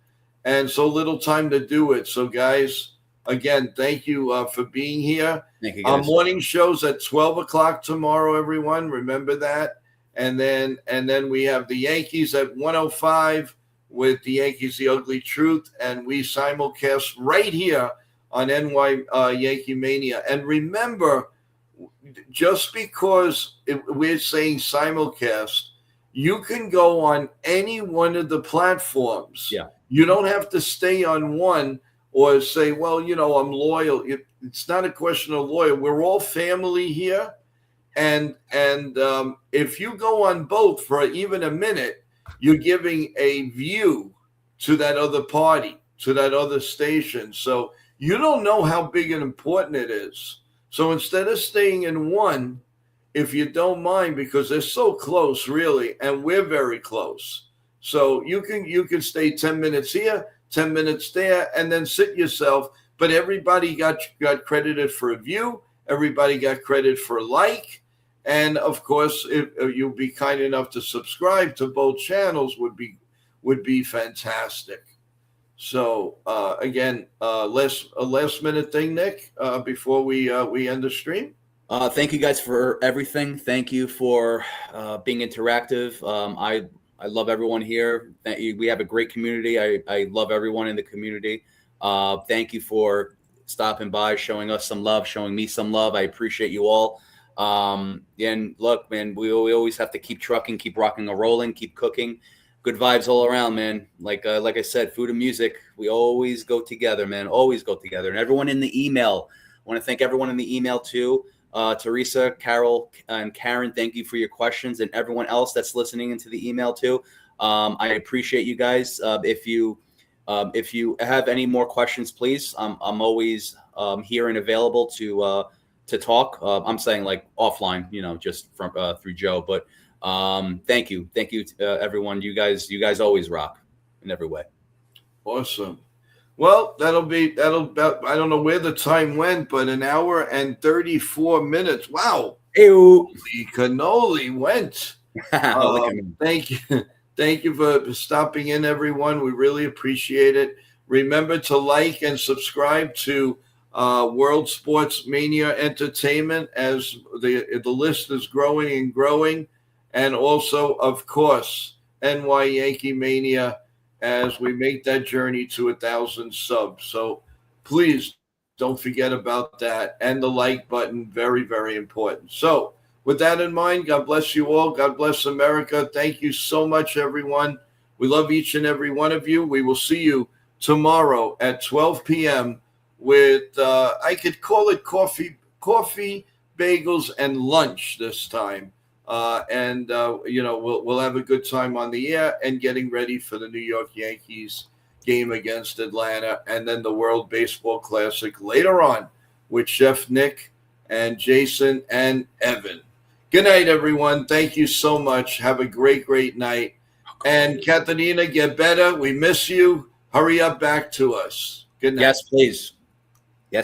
and so little time to do it. So, guys, again, thank you for being here. Thank you, guys. Our morning show's at 12 o'clock tomorrow, everyone. Remember that. And then we have the Yankees at 105 with the Yankees, The Ugly Truth. And we simulcast right here on NY Yankee Mania. And remember, just because we're saying simulcast, you can go on any one of the platforms. Yeah. You don't have to stay on one or say, well, I'm loyal. It's not a question of loyal. We're all family here. And if you go on both for even a minute, you're giving a view to that other party, to that other station. So you don't know how big and important it is. So instead of staying in one, if you don't mind, because they're so close, really, and we're very close. So you can stay 10 minutes here, 10 minutes there, and then sit yourself. But everybody got credited for a view. Everybody got credit for a like. And, of course, if you'll be kind enough to subscribe to both channels would be fantastic. So, again, a last minute thing, Nick, before we end the stream. Thank you guys for everything. Thank you for being interactive. I love everyone here. We have a great community. I love everyone in the community. Thank you for stopping by, showing us some love, showing me some love. I appreciate you all. And look, man, we always have to keep trucking, keep rocking and rolling, keep cooking. Good vibes all around, man. Like I said, food and music, we always go together, man. Always go together. And everyone in the email, I want to thank everyone in the email too. Teresa, Carol, and Karen, thank you for your questions, and everyone else that's listening into the email too. I appreciate you guys. If you have any more questions, please, I'm always here and available to to talk. I'm saying like offline, just from through Joe. But thank you, everyone. You guys always rock in every way. Awesome. Well, that'll I don't know where the time went, but an hour and 34 minutes. Wow. Ew. The cannoli went. Thank you. Thank you for stopping in, everyone. We really appreciate it. Remember to like and subscribe to World Sports Mania Entertainment as the list is growing and growing. And also, of course, NY Yankee Mania as we make that journey to 1,000 subs. So please don't forget about that. And the like button, very, very important. So with that in mind, God bless you all. God bless America. Thank you so much, everyone. We love each and every one of you. We will see you tomorrow at 12 p.m. with, I could call it coffee, bagels, and lunch this time. We'll have a good time on the air and getting ready for the New York Yankees game against Atlanta, and then the World Baseball Classic later on with Chef Nick and Jason and Evan. Good night, everyone. Thank you so much. Have a great, great night. And Kathrina, get better. We miss you. Hurry up back to us. Good night. Yes, please.